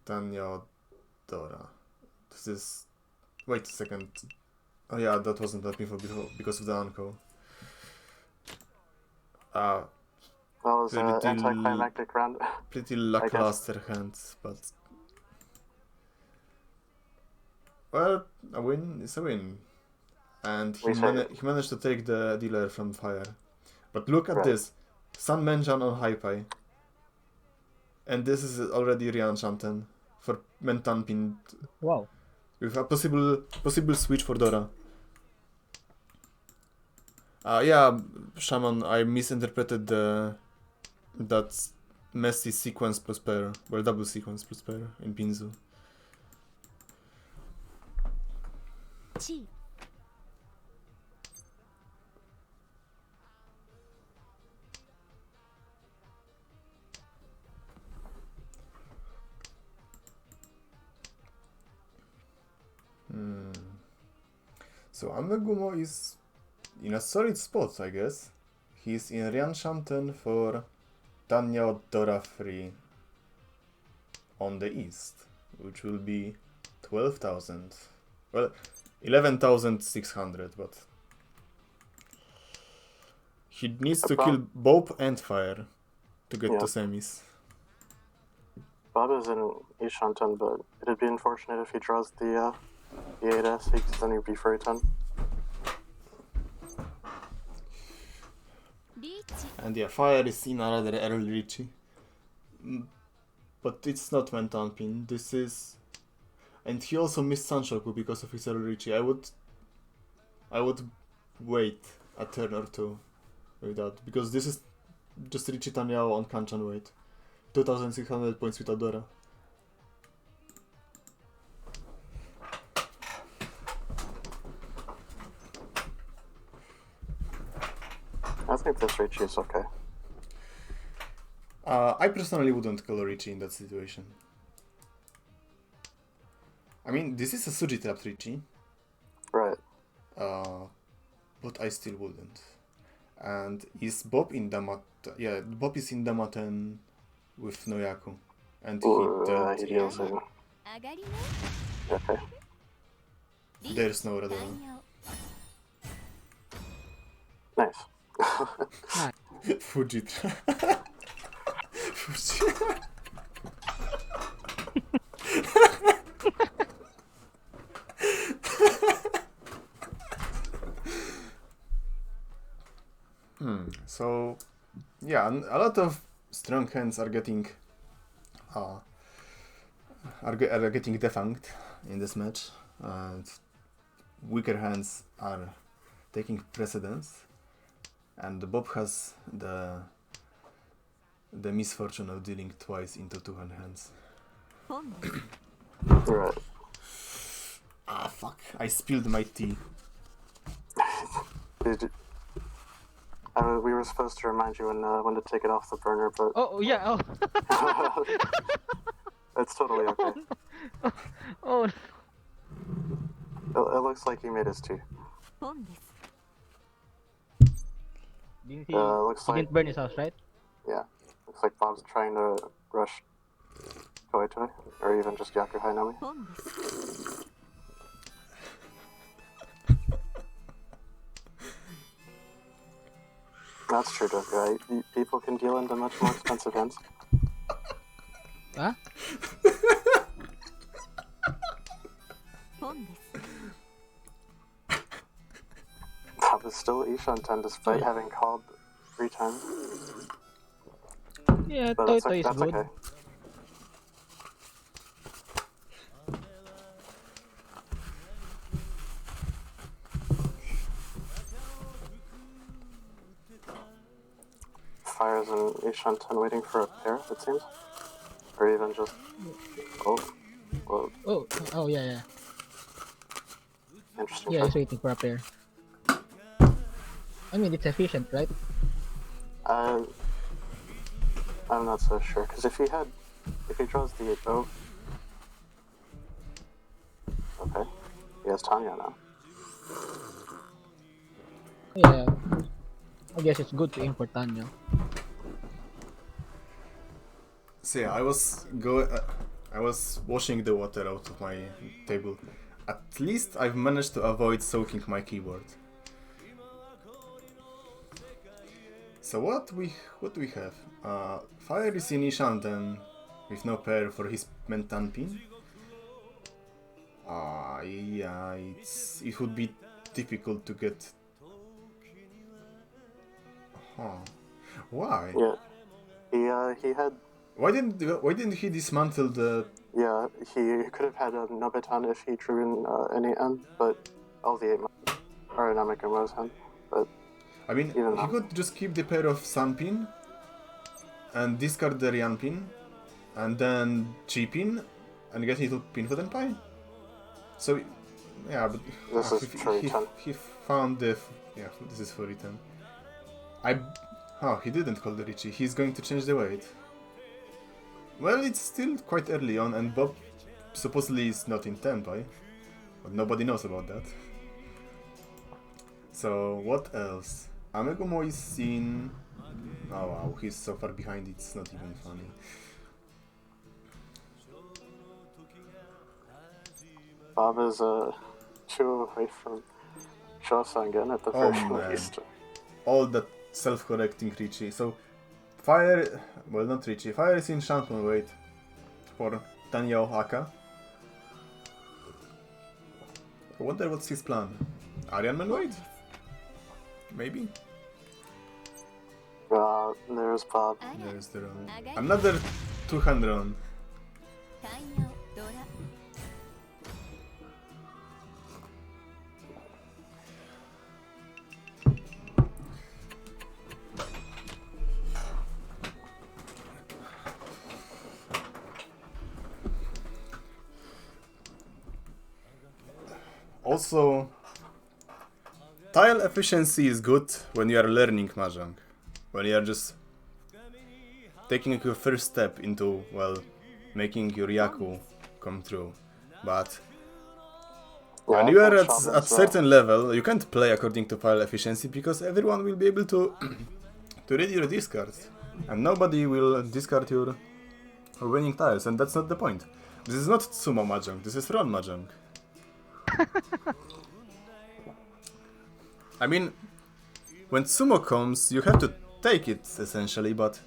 Tanya Dora. This is... Wait a second. Oh yeah, that wasn't that before because of the Anko. that was an Pretty anticlimactic round. Pretty lackluster hands, but... Well, a win is a win. And he, We say- he managed to take the dealer from Fire. But look at Right. this. Sun Menjan on Hypai. And this is already Ryan Shanten for Mentan pin Wow. with a possible switch for Dora. Yeah, Shaman, I misinterpreted that messy sequence plus pair. Well, double sequence plus pair in Pinzu. チー So Amegumo is in a solid spot, I guess. He's in Ryan Shanten for Tanya Dora free on the east, which will be 12,000. Well, 11,600, but he needs to kill Bob and Fire to get Yeah. to semis. Bob is in Ishanten, but it'd be unfortunate if he draws the 8S, because then he'd be for a 10. リーチ And yeah, Fire is in another early Richie. But it's not Mentan pin, this is... And he also missed Sanshoku because of his early Richie. I would wait a turn or two with that, because this is just Richie Tanyao on Kanchan weight. 2,600 points with Adora. I think this Richie is okay. I personally wouldn't call Richie in that situation. I mean, this is a Suji trapped Richie, Right. but I still wouldn't. And is Bob in Damat? Yeah, Bob is in Damaten with Noyaku, and he dealt He deals in. 上がりね Okay. There's no タ Radona. ンヤオ Nice. Fujitra. Fuji. So, yeah, a lot of strong hands are getting getting defunct in this match, and weaker hands are taking precedence. And Bob has the misfortune of dealing twice into two-hand hands. ポンです Right. Ah, fuck! I spilled my tea. We were supposed to remind you when to take it off the burner, but Oh, yeah. Oh. it's totally okay. Oh. It looks like he made his tea. ポンです Didn't he, Looks he like didn't burn his house, right? yeah. Looks like Bob's trying to rush Toy Toy, or even just Yaku Hainami. ポンです That's true, Doku. People can deal into much more expensive hands. Huh? ポンです Bob is still Ishanten despite having called 3 times. Yeah, But Toy that's, Toy is that's good. okay. Fires and Ishan 10 waiting for a pair, it seems. Or even just... Oh. Well, Oh yeah. interesting Yeah, choice. he's waiting for a pair. I mean, it's efficient, right? I'm not so sure, because if he draws the... Oh. Okay. He has Tanya now. Yeah. I guess it's good to aim for Tanya. So yeah, I was washing the water out of my table. At least I've managed to avoid soaking my keyboard. So what we have? Fire is in Ishanten with no pair for his Mentan pin. Yeah, it would be difficult to get. Huh. Why? Yeah. He had... Why didn't he dismantle the? Yeah, he could have had a Nobetan if he drew in any end, but all the 8 or an Amegumo's hand. But I mean, even he that. could just keep the pair of Sun pin and discard the Ryan pin, and then Chi pin and get little pin for the pie. So yeah, but This is for return. he found the yeah. This is for return. He didn't call the Richie. He's going to change the weight. Well, it's still quite early on, and Bob supposedly is not in Tenpai, but nobody knows about that. So what else? Amegumo is in. Oh wow, he's so far behind. It's not even funny. Bob is 2 away from Shosangen at the Oh, very man. least. All that self-correcting Richie. So Fire, well not Richie. Fire is in champion weight for Tanya Ohaka. I wonder what's his plan. Aryan Man weight? Maybe. There's Bob. There's the run. Another 200 run. 太陽ドラ Also, tile efficiency is good when you are learning Mahjong. When you are just taking your first step into, well, making your Yaku come true. But Yeah, when I you are think at Shaman's, certain level, you can't play according to tile efficiency because everyone will be able to to read your discards. And nobody will discard your winning tiles, and that's not the point. This is not Sumo Mahjong, this is Ron Mahjong. I mean, when Sumo comes, you have to take it, essentially, but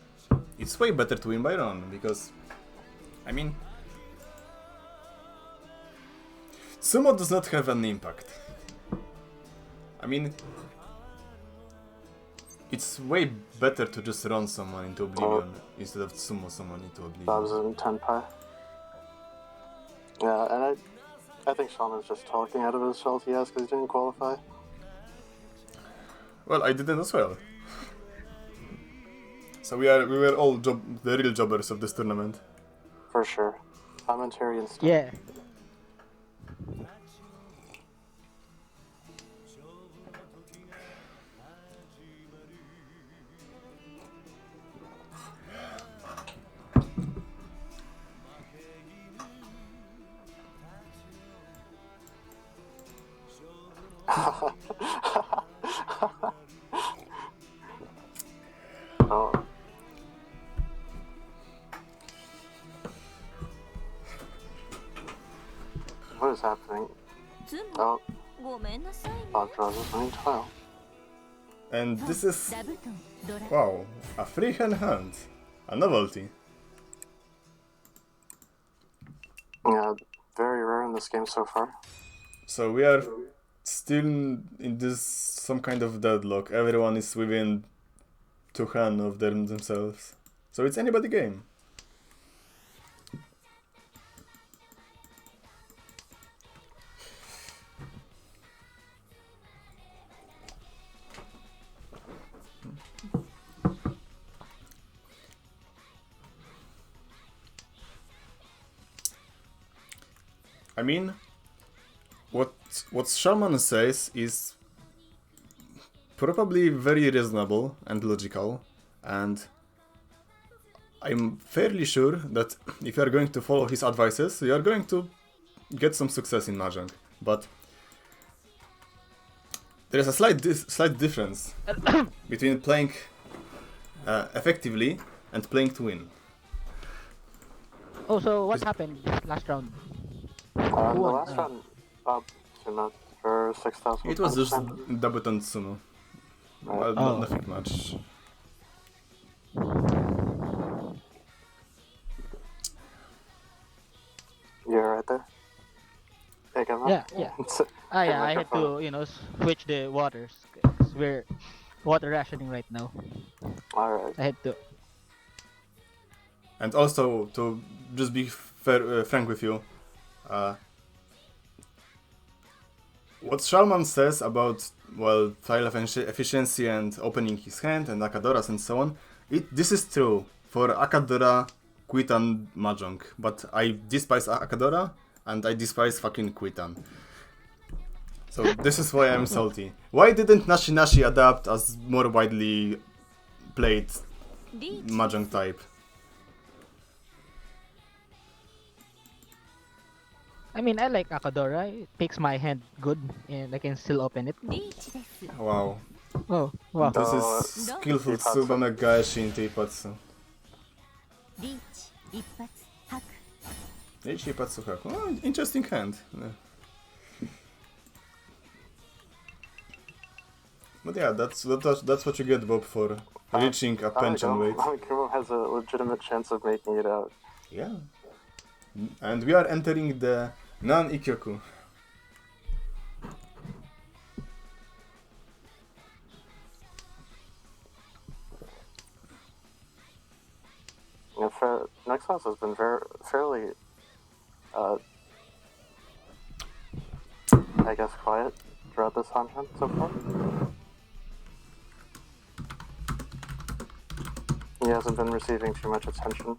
it's way better to win by run, because, I mean, Sumo does not have an impact. I mean, it's way better to just run someone into oblivion instead of Sumo someone into Bob's oblivion. in Tenpai. Yeah, and I think Shaman's just talking out of his shell he has because he didn't qualify. Well, I didn't as well. So we were all the real jobbers of this tournament. For sure. Commentary and stuff. Yeah. Oh. What is happening? ズム Oh, ごめんなさいね Bob draws his winning tile. And this is, 座布団ドラ wow, a freehand hand. A novelty. Yeah, very rare in this game so far. So we are still in this some kind of deadlock. Everyone is within 2 hands of themselves. So it's anybody game. I mean, what Shaman says is probably very reasonable and logical, and I'm fairly sure that if you are going to follow his advices, you are going to get some success in Mahjong. But there is a slight difference between playing effectively and playing to win. Oh, so what happened last round? The won? last round, Bob came out for 6,000. It was just debutant sumo. Well, Oh. nothing much. You're right there. EIGAMMA? Yeah. Yeah, I had to, switch the waters. 'Cause we're water rationing right now. Alright. I had to. And also, to just be fair, frank with you, what Shalman says about, well, tile efficiency and opening his hand and Akadoras and so on, this is true for Akadora, Quitan, Mahjong, but I despise Akadora and I despise fucking Quitan. So this is why I'm salty. Why didn't Nashi Nashi adapt as more widely played Mahjong type? I mean, I like Akadora. It makes my hand good, and I can still open it. リーチです Wow. Oh, wow. This is skillful Tsubame Gaeshi into Ipatsu. リーチ一発吐く Eichi Ipatsu Haku. Oh, interesting hand. Yeah. But yeah, that's what you get, Bob, for reaching a pension weight. Amegumo has a legitimate chance of making it out. Yeah. And we are entering the non-Ikyoku. Nuxoz has been fairly, I guess, quiet throughout this content so far. He hasn't been receiving too much attention.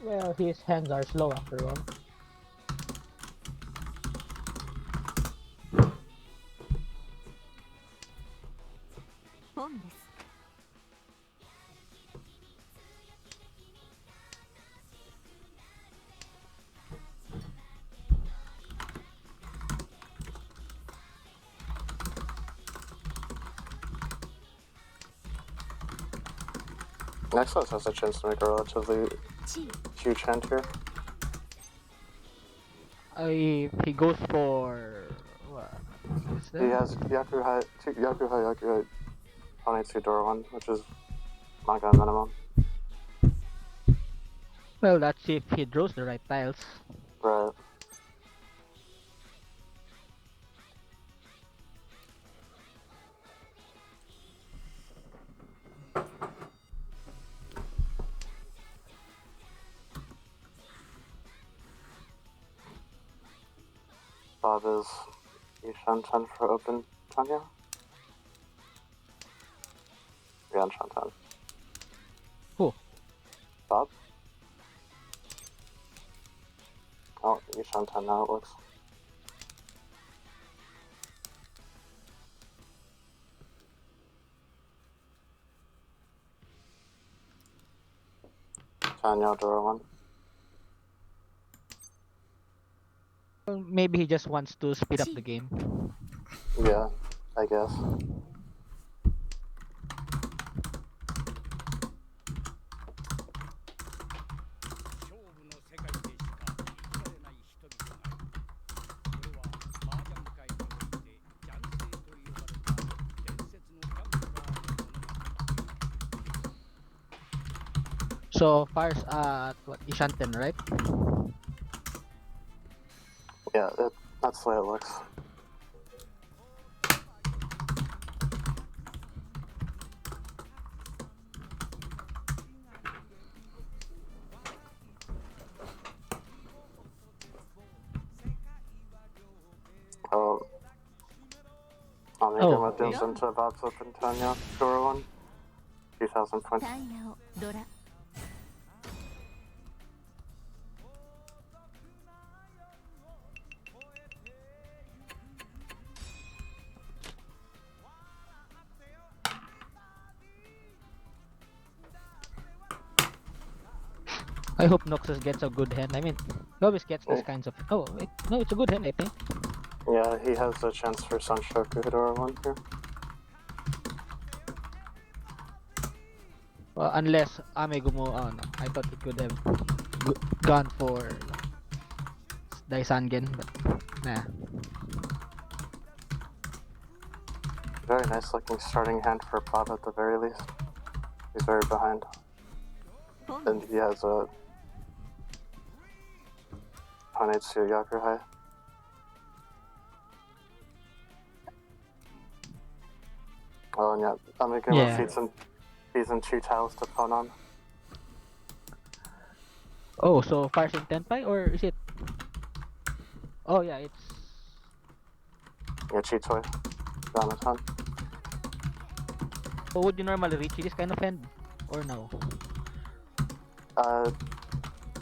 Well, his hands are slow after all. Home です Nuxoz has a chance to make a relatively チー huge hand here. If he goes for what? What's that? He has Yakuhai, Onitsu Door 1, which is manga minimum. Well, that's if he draws the right tiles. Right. Bob is Yishan 10 for open Tanya. Yanshan 10. Who? Bob? Oh, Yishan 10 now it looks. Tanya Door 1. Well, maybe he just wants to speed up the game. Yeah, I guess. So Fire's at what? Ishanten, right? Yeah, that's the way it looks. Amegumo dims into Bob's open Tanya Door 1. 2,000 points. タイヤをドラ I hope Nuxoz gets a good hand. I mean, he always gets these kinds of. Oh, no, it's a good hand, I think. Yeah, he has a chance for Sunstroke Hidora 1 here. Well, unless Amegumo. Oh no, I thought it could have gone for Daisangen, but nah. Very nice looking starting hand for Bob at the very least. He's very behind. And he has a Hanetsu Yakuhai. Oh, and yeah, Amegumo feeds in 2 tiles to Ponon. Oh, so fires in Tenpai, or is it? Oh yeah, it's. Yeah, Chitoi. Ramaton. Oh, would you normally reach this kind of hand, or no?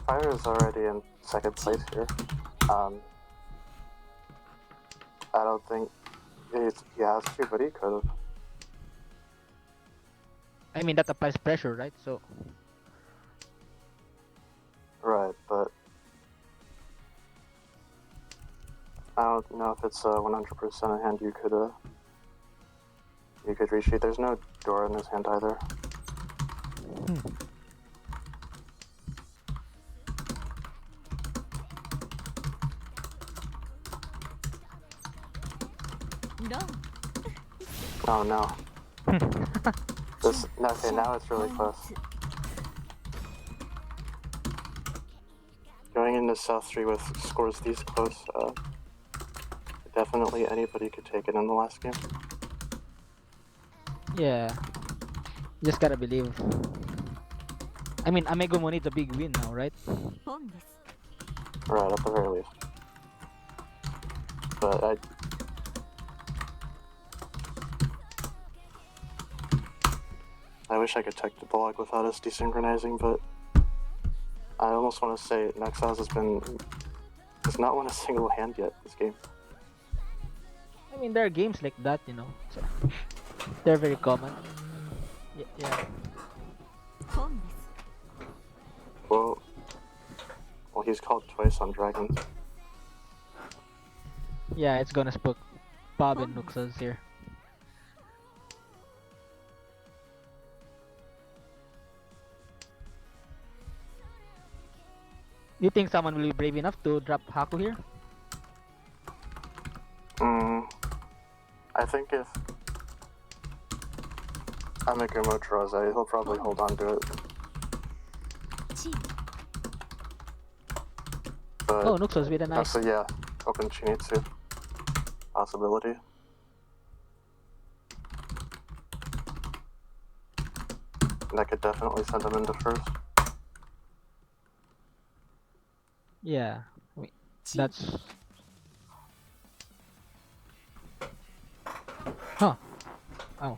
Fire is already in 2nd place here. I don't think he has to, but he could have. I mean, that applies pressure, right? So. Right, but I don't know if it's 100% a hand you could reach it. There's no door in this hand either. No. Oh no. Okay, now it's really close. Going into South 3 with scores these close, definitely anybody could take it in the last game. Yeah. Just gotta believe. I mean, Amegumo needs a big win now, right? Right, at the very least. But I wish I could tech the log without us desynchronizing, but I almost want to say Nuxoz has not won a single hand yet this game. I mean, there are games like that, you know. So they're very common. Yeah. Well, he's called twice on Dragons. Yeah, it's gonna spook Bob and Nuxoz here. Do you think someone will be brave enough to drop Haku here? I think if Amegumo draws out, he'll probably hold on to it. But Oh, Nuxoz with a nice. so yeah, open Chinitsu possibility. That could definitely send him into first. Yeah, I mean, that's. Huh. Oh.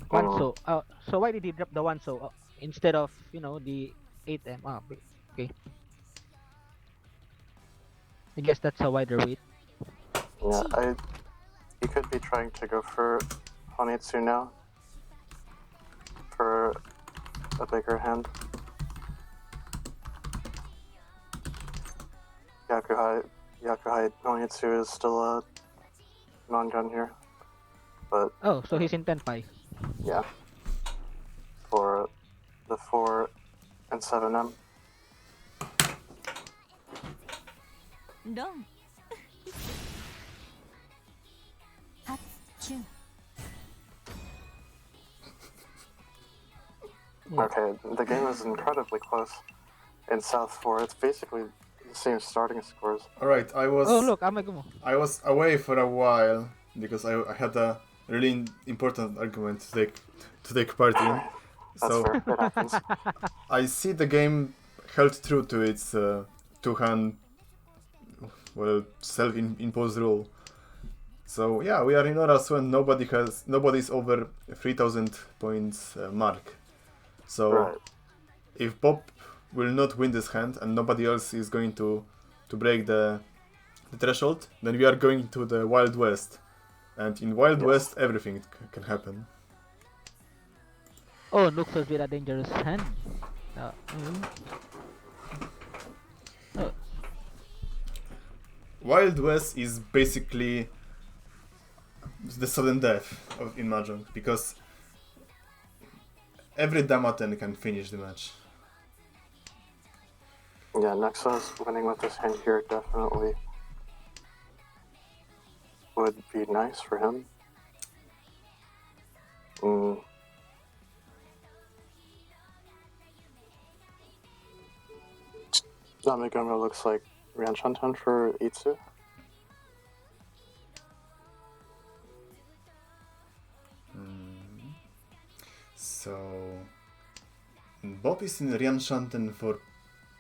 One so. So why did he drop the one so instead of the 8M? Ah, okay. I guess that's a wider weight. Yeah, he could be trying to go for Honitsu now for a bigger hand. Yakuhai Honitsu is still a non-gun here, but Oh, so he's in Tenpai. yeah, for the 4 and 7M. Dong. Okay, the game is incredibly close. In South 4, it's basically the same starting scores. Alright, Oh look, Amegumo. I was away for a while because I had a really important argument to take part in. That's So fair, it happens. I see the game held true to its two-hand, self-imposed rule. So yeah, we are in Oras when nobody's over 3,000 points mark. So Right. if Bob will not win this hand and nobody else is going to break the threshold, then we are going to the Wild West. And in Wild West, everything can happen. Oh, Nuxoz with a dangerous hand. Oh, Wild West is basically the sudden death in Mahjong, because every Damaten can finish the match. Yeah, Nuxoz winning with this hand here definitely would be nice for him. Amegumo looks like Rianchanten for Itsu. So Bob is in Rianchanten for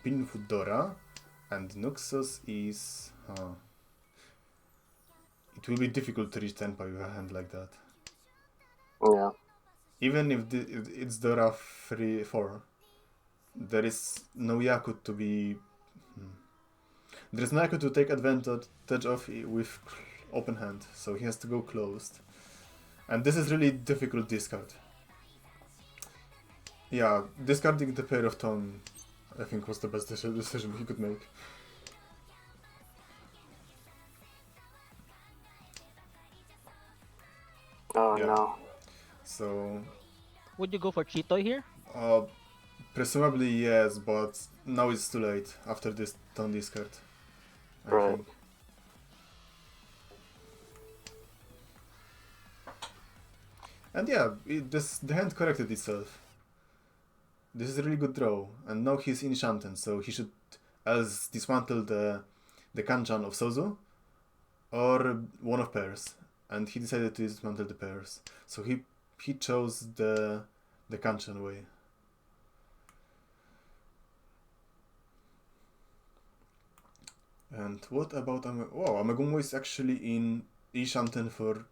Pinfudora, and Nuxoz is... It will be difficult to reach Tenpai with a hand like that. Yeah. Even if it's Dora 3-4, there is no Yakut to be... There is no Yakut to take advantage of with open hand, so he has to go closed. And this is really difficult discard. Yeah, discarding the pair of tone, I think, was the best decision he could make. Oh Yeah. no. So... would you go for Chitoy here? Presumably yes, but now it's too late after this tone discard. I Right. think. And yeah, the hand corrected itself. This is a really good draw, and now he's in Shanten, so he should else dismantle the Kanchan of Sozu, or one of pairs, and he decided to dismantle the pairs. So he chose the Kanchan way. And what about Amegumo is actually in Shanten for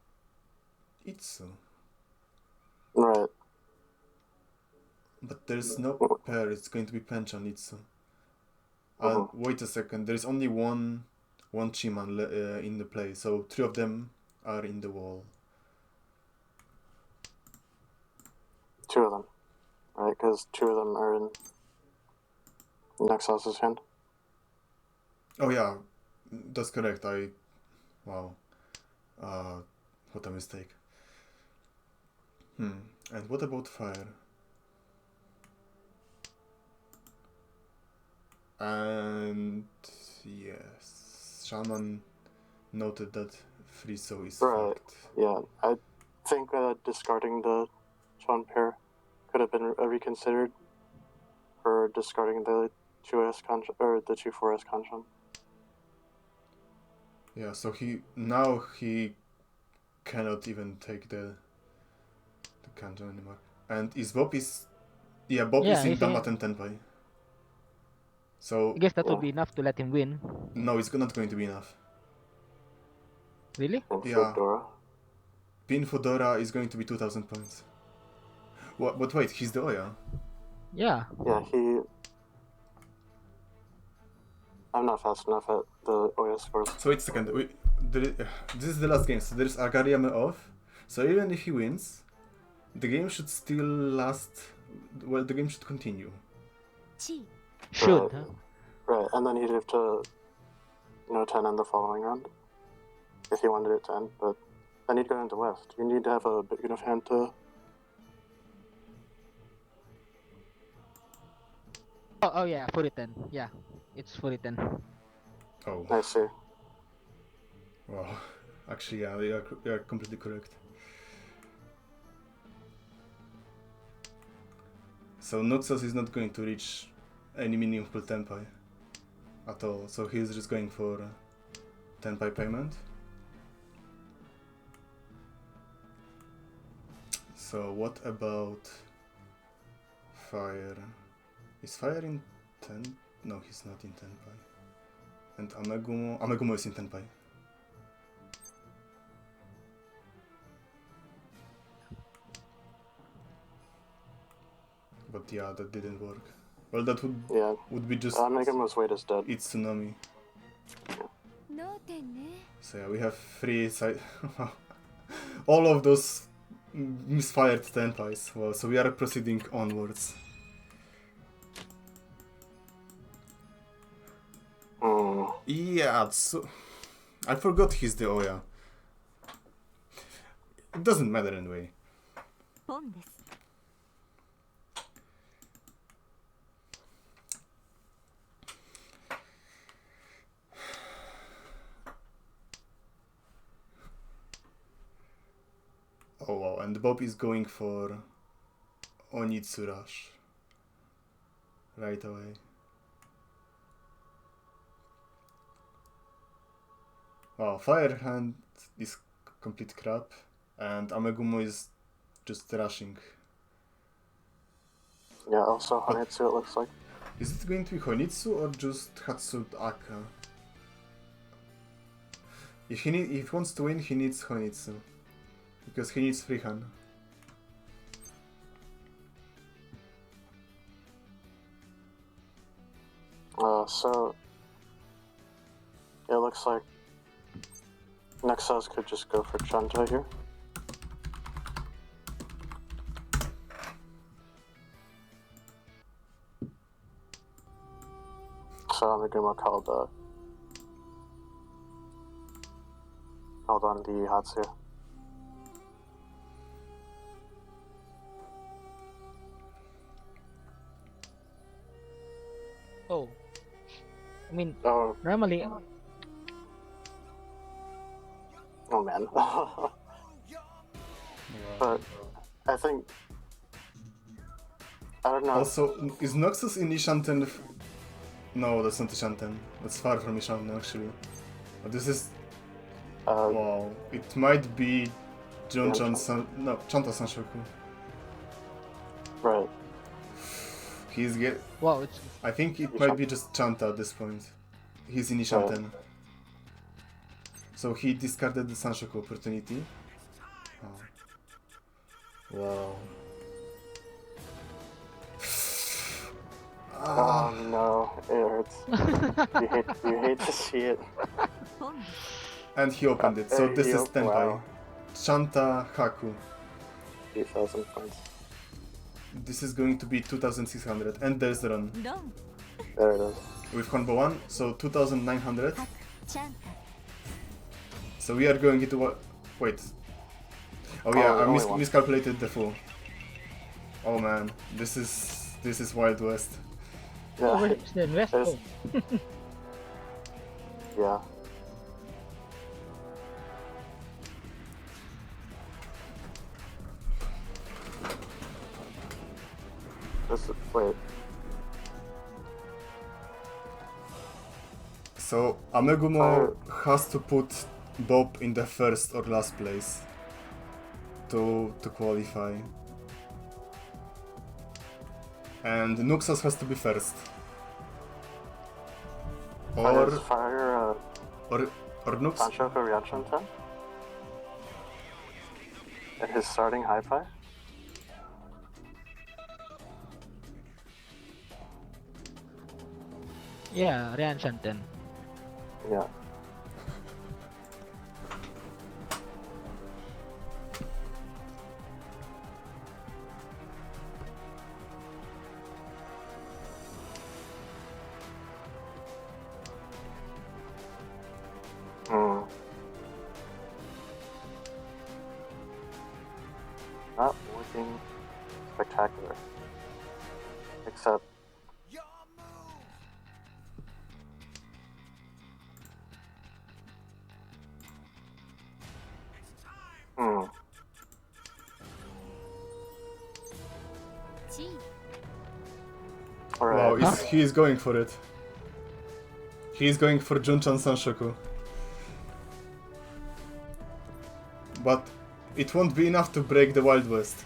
Itsu. Right. But there's no pair, it's going to be Penchan Itsu. Wait a second, there's only one Chiman in the play, so 3 of them are in the wall. 2 of them. Right, because 2 of them are in Nuxoz's hand. Oh yeah, that's correct, wow. What a mistake. And what about fire? And yes, Shaman noted that Friso is Right. fucked. Yeah, I think discarding the Sean pair could have been reconsidered for discarding the 2S Kanchan, or the 2-4S Kanchan. Yeah, so he cannot even take the Kanchan anymore. And Bob is in he's in- Damaten Tenpai. So I guess that would be enough to let him win. no, it's not going to be enough. Really? And Yeah. Fedora. Pin Fedora is going to be 2,000 points. What? But wait, he's the Oya. Yeah. Yeah, I'm not fast enough at the OS scores. So wait a second. This is the last game, so there's Agariame off. So even if he wins, the game should still last. Well, the game should continue. Should, Right. huh? Right, and then he'd have to, 10 in the following round. If he wanted it to end, but then he'd go into West. You need to have a big enough hand to... Oh yeah, Furiten. Yeah, it's Furiten. Oh, I see. wow. Actually, yeah, you are completely correct. So Nuxoz is not going to reach any meaningful Tenpai at all. So he's just going for Tenpai payment. So what about Fire? Is Fire in Ten? No, he's not in Tenpai. And Amegumo is in Tenpai. But yeah, that didn't work. Well, that Yeah. would be just Amegumo's weight is dead. its tsunami. 脳天ね So yeah, we have 3 side. All of those misfired tenpais. Well, so we are proceeding onwards. Yeah, so I forgot he's the Oya. It doesn't matter anyway. ポンです Oh wow, and Bob is going for Onitsu Rush right away. Wow, Fire Hand is complete crap, and Amegumo is just rushing. Yeah, also Honitsu it looks like. Is it going to be Honitsu or just Hatsu Aka? If he wants to win, he needs Honitsu. Because he needs freehand. So it looks like Nuxoz could just go for Chunta here. So Amegumo called on the Hatsu. Oh. I mean, Oh, normally, oh man. But I think I don't know. Also, is Nuxoz in Ishanten? No, that's not Ishanten. That's far from Ishanten actually. But this is... wow. It might be Jonchan San... No, Chanta Sanshoku. Right. He's get... wow, it's I think it might be just Chanta at this point. He's in Ishanten. So he discarded the Sanshoku opportunity. Oh. Wow. Oh no, it hurts. you hate to see it. ポンです And he opened it. So this is Yep, Tenpai. wow. Chanta Haku. 8,000 points. This is going to be 2,600. And there's the run. ドン There it is. With combo 1, so 2,900. チャンタ So we are going into what? Wait. Oh yeah, I only one. miscalculated the full. Oh man, this is Wild West. Yeah. where's the invest? There's- Oh, Yeah. Wait. So Amegumo has to put Bob in the first or last place to qualify. And Nuxoz has to be first. Or Fire Nux. Sanshoku Ryachunten? At his starting high five? yeah, Ryan Shanten. Yeah. Not looking spectacular. Except Hmm. チー Alright. Wow, he is going for it. He is going for Junchan Sanshoku. But it won't be enough to break the Wild West.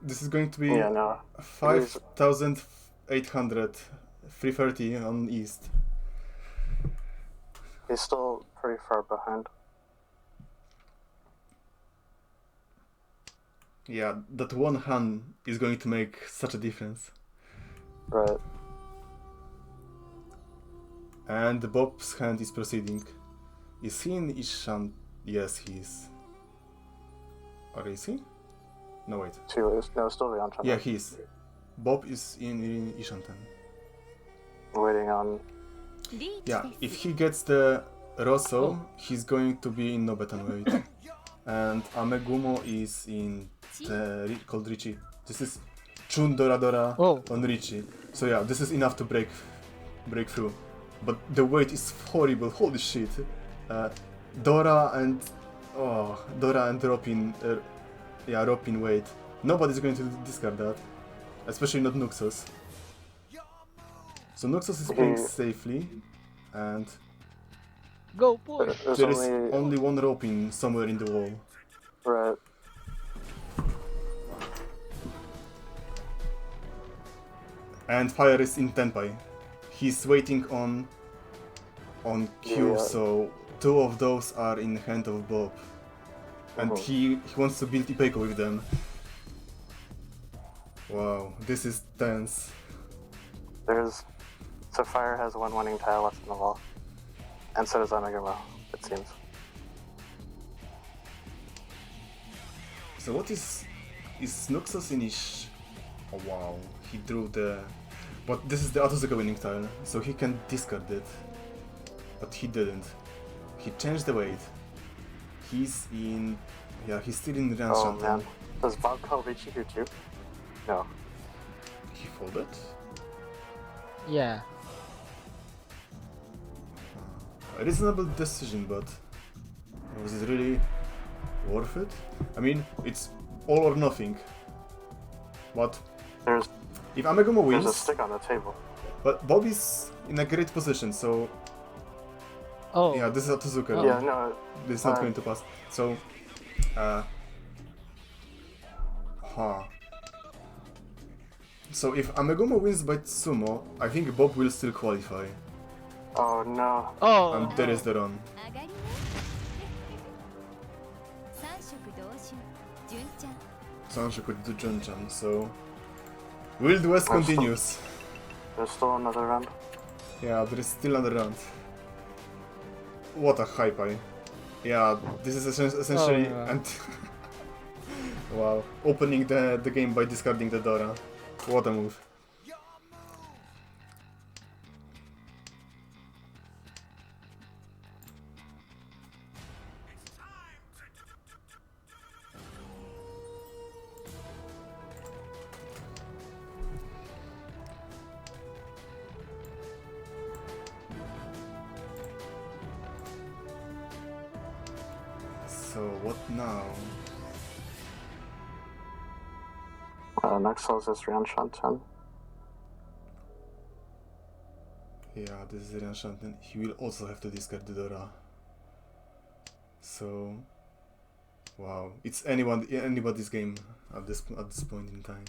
This is going to be Yeah, no. 5,800, 330 on East. He's still pretty far behind. Yeah, that one hand is going to make such a difference. Right. And Bob's hand is proceeding. Is he in Ishan? Yes, he is. Or is he? No, wait. No, still the Anshan. Yeah, he is. Bob is in Ishanten. Waiting on. Yeah, if he gets the Rosso, he's going to be in Nobetan weight. And Amegumo is in the called Richie. This is Chun Dora Dora on Richie. So yeah, this is enough to break through. But the weight is horrible. Holy shit! Dora and Ropin, Ropin weight. Nobody's going to discard that, especially not Nuxoz. So Nuxoz is playing safely, and Go push! there is only one Ropin somewhere in the wall. Right. And Fire is in Tenpai. He's waiting on Q, so two of those are in hand of Bob. And he wants to build Ipeco with them. Wow, this is tense. So Fire has one winning tile left in the wall. And so does Amegumo, it seems. So what is Nuxoz in his... Oh wow, he drew the... But this is the Atozuka winning tile, so he can discard it. But he didn't. He changed the weight. He's in... Yeah, he's still in Ran Oh man. Does Bob call Richie here too? No. He folded? Yeah. A reasonable decision, but was it really worth it? I mean, it's all or nothing. But if Amegumo wins... There's a stick on the table. But Bob is in a great position, so... Yeah, this is Atozuka. Yeah, no. This is not going to pass. So... So if Amegumo wins by Sumo, I think Bob will still qualify. Oh no. And there is the run. Sanshuk with the Junchan, so... Wild West continues. There's still another round. Yeah, there is still another round. What a high pie. Yeah, this is essentially... Wow, opening the game by discarding the Dora. What a move. So what now? Nuxoz is Ryanshan 10. Yeah, this is Ryanshan 10. He will also have to discard the Dora. So... Wow, it's anybody's game at this point in time.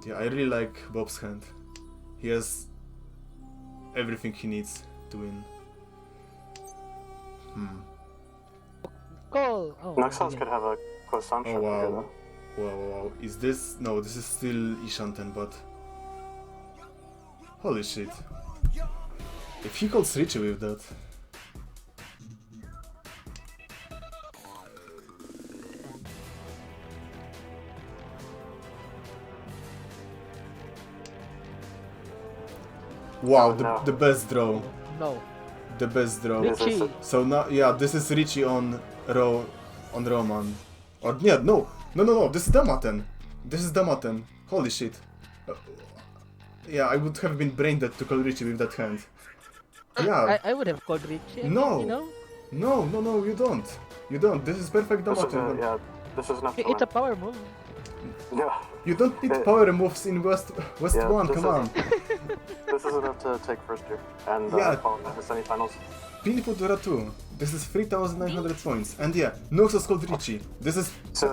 Yeah, I really like Bob's hand. He has everything he needs to win. Call! Nuxoz could have a close Sanshuk. Oh wow. Wow. Is this... No, this is still Ishanten, but... Holy shit. If he calls Richie with that... Wow, the best draw. No. The best draw. Richie. So now, yeah, this is Richie on Roman. Or yeah, no, this is Damaten. This is Damaten. Holy shit. Yeah, I would have been brain dead to call Richie with that hand. Yeah. I would have called Richie. No. You know? No, you don't. You don't. This is perfect Damaten. Yeah, this is not. It's a power move. Yeah. You don't need power moves in West 1, come on. This is enough to take first year and fall in the semifinals. Pin for Dora 2. This is 3,900 points. And yeah, Nuxoz called Richie. This is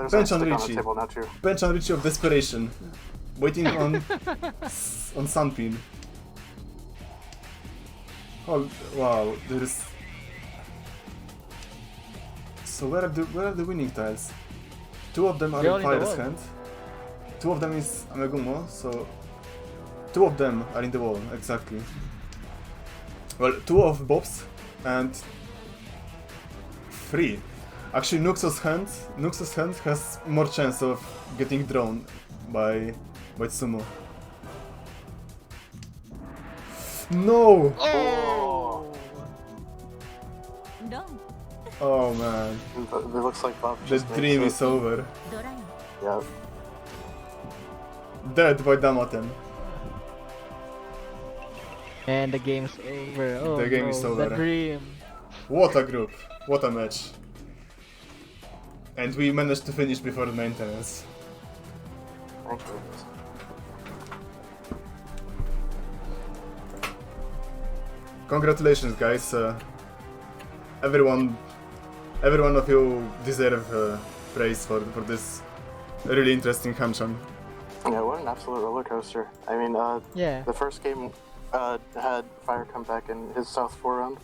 bench on Richie. Bench on Richie of desperation. Waiting on Sunpin. Oh wow, there is. So where are the winning tiles? Two of them are They're in all in the Fire's wall. hand. Two of them is Amegumo, so two of them are in the wall, exactly. Well, two of Bob's and three. Actually, Nuxoz hand has more chance of getting drawn by Sumo. No! Oh! Long. Oh man, It looks like Bob the just made dream it. is over. Doraemon. Yeah. Dead by Damaten. And the game's over. Oh, The game no, is over. The dream. What a group, what a match. And we managed to finish before the maintenance. Thank you. Congratulations, guys. Every one of you deserve praise for this really interesting Hanchan. Yeah, what an absolute roller coaster. I mean, Yeah. the first game had Fire come back in his South 4 round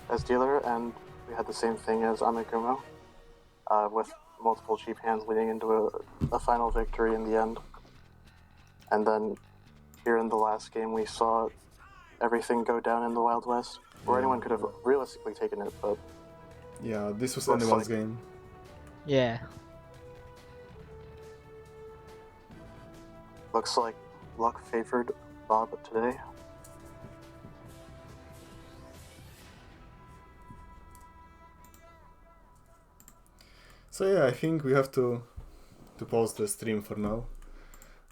as dealer, and we had the same thing as Amegumo, with multiple cheap hands leading into a final victory in the end. And then here in the last game, we saw everything go down in the Wild West, where anyone could have realistically taken it, but Yeah, this was Looks anyone's like- game. Yeah. looks like luck favored Bob today. So yeah, I think we have to pause the stream for now,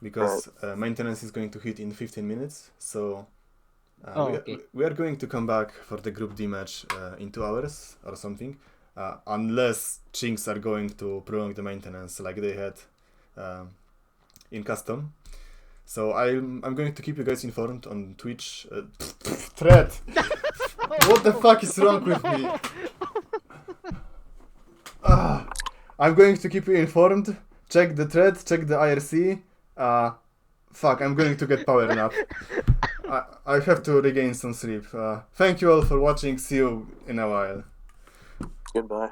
because maintenance is going to hit in 15 minutes. So Okay. we are going to come back for the Group D match in 2 hours or something, unless Chinks are going to prolong the maintenance like they had in custom. So I'm going to keep you guys informed on Twitch. Thread. What the fuck is wrong with me? I'm going to keep you informed. Check the thread, check the IRC. Fuck, I'm going to get power nap. I have to regain some sleep. Thank you all for watching. See you in a while. Goodbye.